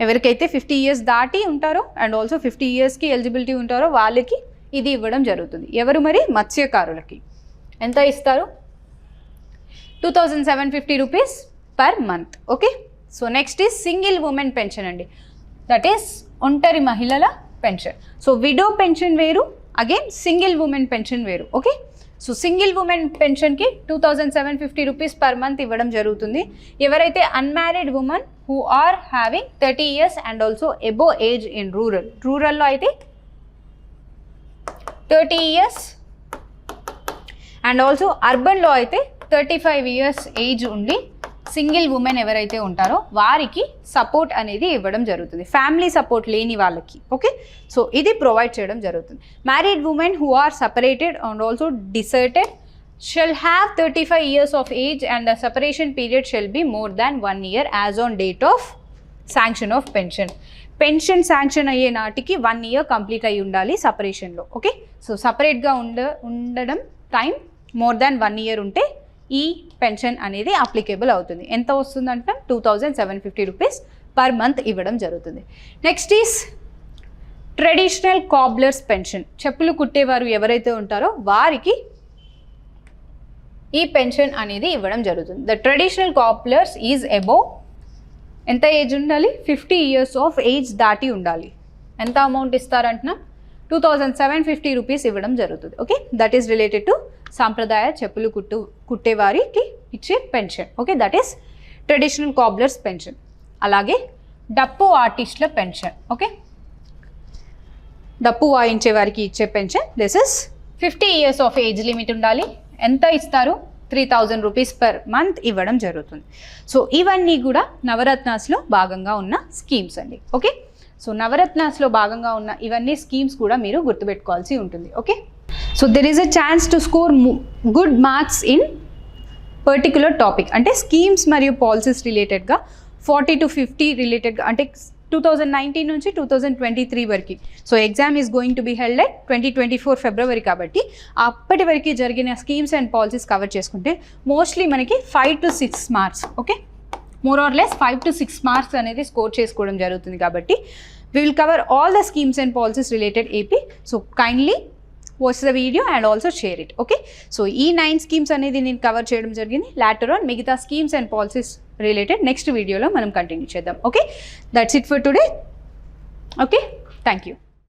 ఎవరికైతే 50 years దాటి ఉంటారో అండ్ ఆల్సో 50 yearsకి ఎలిజిబిలిటీ ఉంటారో వాళ్ళకి ఇది ఇవ్వడం జరుగుతుంది. ఎవరు మరి మత్స్యకారులకి ఎంత ఇస్తారు 2,750 rupees per month okay. So next is single women pension అండి దట్ ఈస్ ఒంటరి మహిళల పెన్షన్. సో విడో పెన్షన్ వేరు అగైన్ సింగిల్ ఉమెన్ పెన్షన్ వేరు ఓకే. సో సింగిల్ ఉమెన్ పెన్షన్కి 2,750 rupees per month ఇవ్వడం జరుగుతుంది. ఎవరైతే unmarried women who are having 30 years and also above age in రూరల్లో అయితే 30 years అండ్ ఆల్సో అర్బన్లో అయితే 35 years ఏజ్ ఉండి సింగిల్ ఉమెన్ ఎవరైతే ఉంటారో వారికి సపోర్ట్ అనేది ఇవ్వడం జరుగుతుంది ఫ్యామిలీ సపోర్ట్ లేని వాళ్ళకి ఓకే. సో ఇది ప్రొవైడ్ చేయడం జరుగుతుంది. Married women who are separated and also deserted shall have 35 years of age and the separation period shall be more than 1 year as on date of sanction of pension. Pension sanction అయ్యే నాటికి 1 year కంప్లీట్ అయ్యి ఉండాలి సపరేషన్లో ఓకే. సో సపరేట్గా ఉండడం టైం మోర్ దాన్ 1 year ఉంటే ఈ పెన్షన్ అనేది అప్లికేబుల్ అవుతుంది. ఎంత వస్తుందంటే 2,750 rupees per month ఇవ్వడం జరుగుతుంది. Next is traditional cobblers pension చెప్పులు కుట్టేవారు ఎవరైతే ఉంటారో వారికి ఈ పెన్షన్ అనేది ఇవ్వడం జరుగుతుంది. The traditional cobblers is above ఎంత ఏజ్ ఉండాలి 50 years ఆఫ్ ఏజ్ దాటి ఉండాలి. ఎంత అమౌంట్ ఇస్తారంటున్నా 2,750 rupees ఇవ్వడం జరుగుతుంది okay. That is related to సాంప్రదాయ చెప్పులు కుట్టేవారికి ఇచ్చే pension okay. That is traditional cobblers pension. అలాగే డప్పు ఆర్టిస్టుల పెన్షన్ ఓకే. డప్పు వాయించే వారికి ఇచ్చే pension this is 50 years of age limit ఉండాలి ఎంత ఇస్తారు? 3,000 రూపీస్ పర్ మంత్ ఇవ్వడం జరుగుతుంది. సో ఇవన్నీ కూడా నవరత్నాస్లో భాగంగా ఉన్న స్కీమ్స్ అండి. ఓకే, సో నవరత్నాస్లో భాగంగా ఉన్న ఇవన్నీ స్కీమ్స్ కూడా మీరు గుర్తుపెట్టుకోవాల్సి ఉంటుంది. Okay, so there is a chance to score good marks in particular topic. అంటే స్కీమ్స్ మరియు పాలసీస్ రిలేటెడ్గా 40 to 50 రిలేటెడ్గా, అంటే 2019 నుంచి 2023 వరకు. So exam is going to be held at 2024 ఫిబ్రవరి కాబట్టి అప్పటి వరకు జరిగిన స్కీమ్స్ అండ్ పాలసీస్ కవర్ చేసుకుంటే మోస్ట్లీ మనకి 5 to 6 marks, okay, more or less 5 to 6 marks అనేది స్కోర్ చేసుకోవడం జరుగుతుంది. కాబట్టి we will cover all the schemes and policies related AP. So kindly watch the video and also share it. Okay, so ఈ 9 స్కీమ్స్ అనేది నేను కవర్ చేయడం జరిగింది. లాటర్ ఆన్ మిగతా schemes and policies related next వీడియోలో మనం కంటిన్యూ చేద్దాం. Okay, that's it for today. Okay, thank you.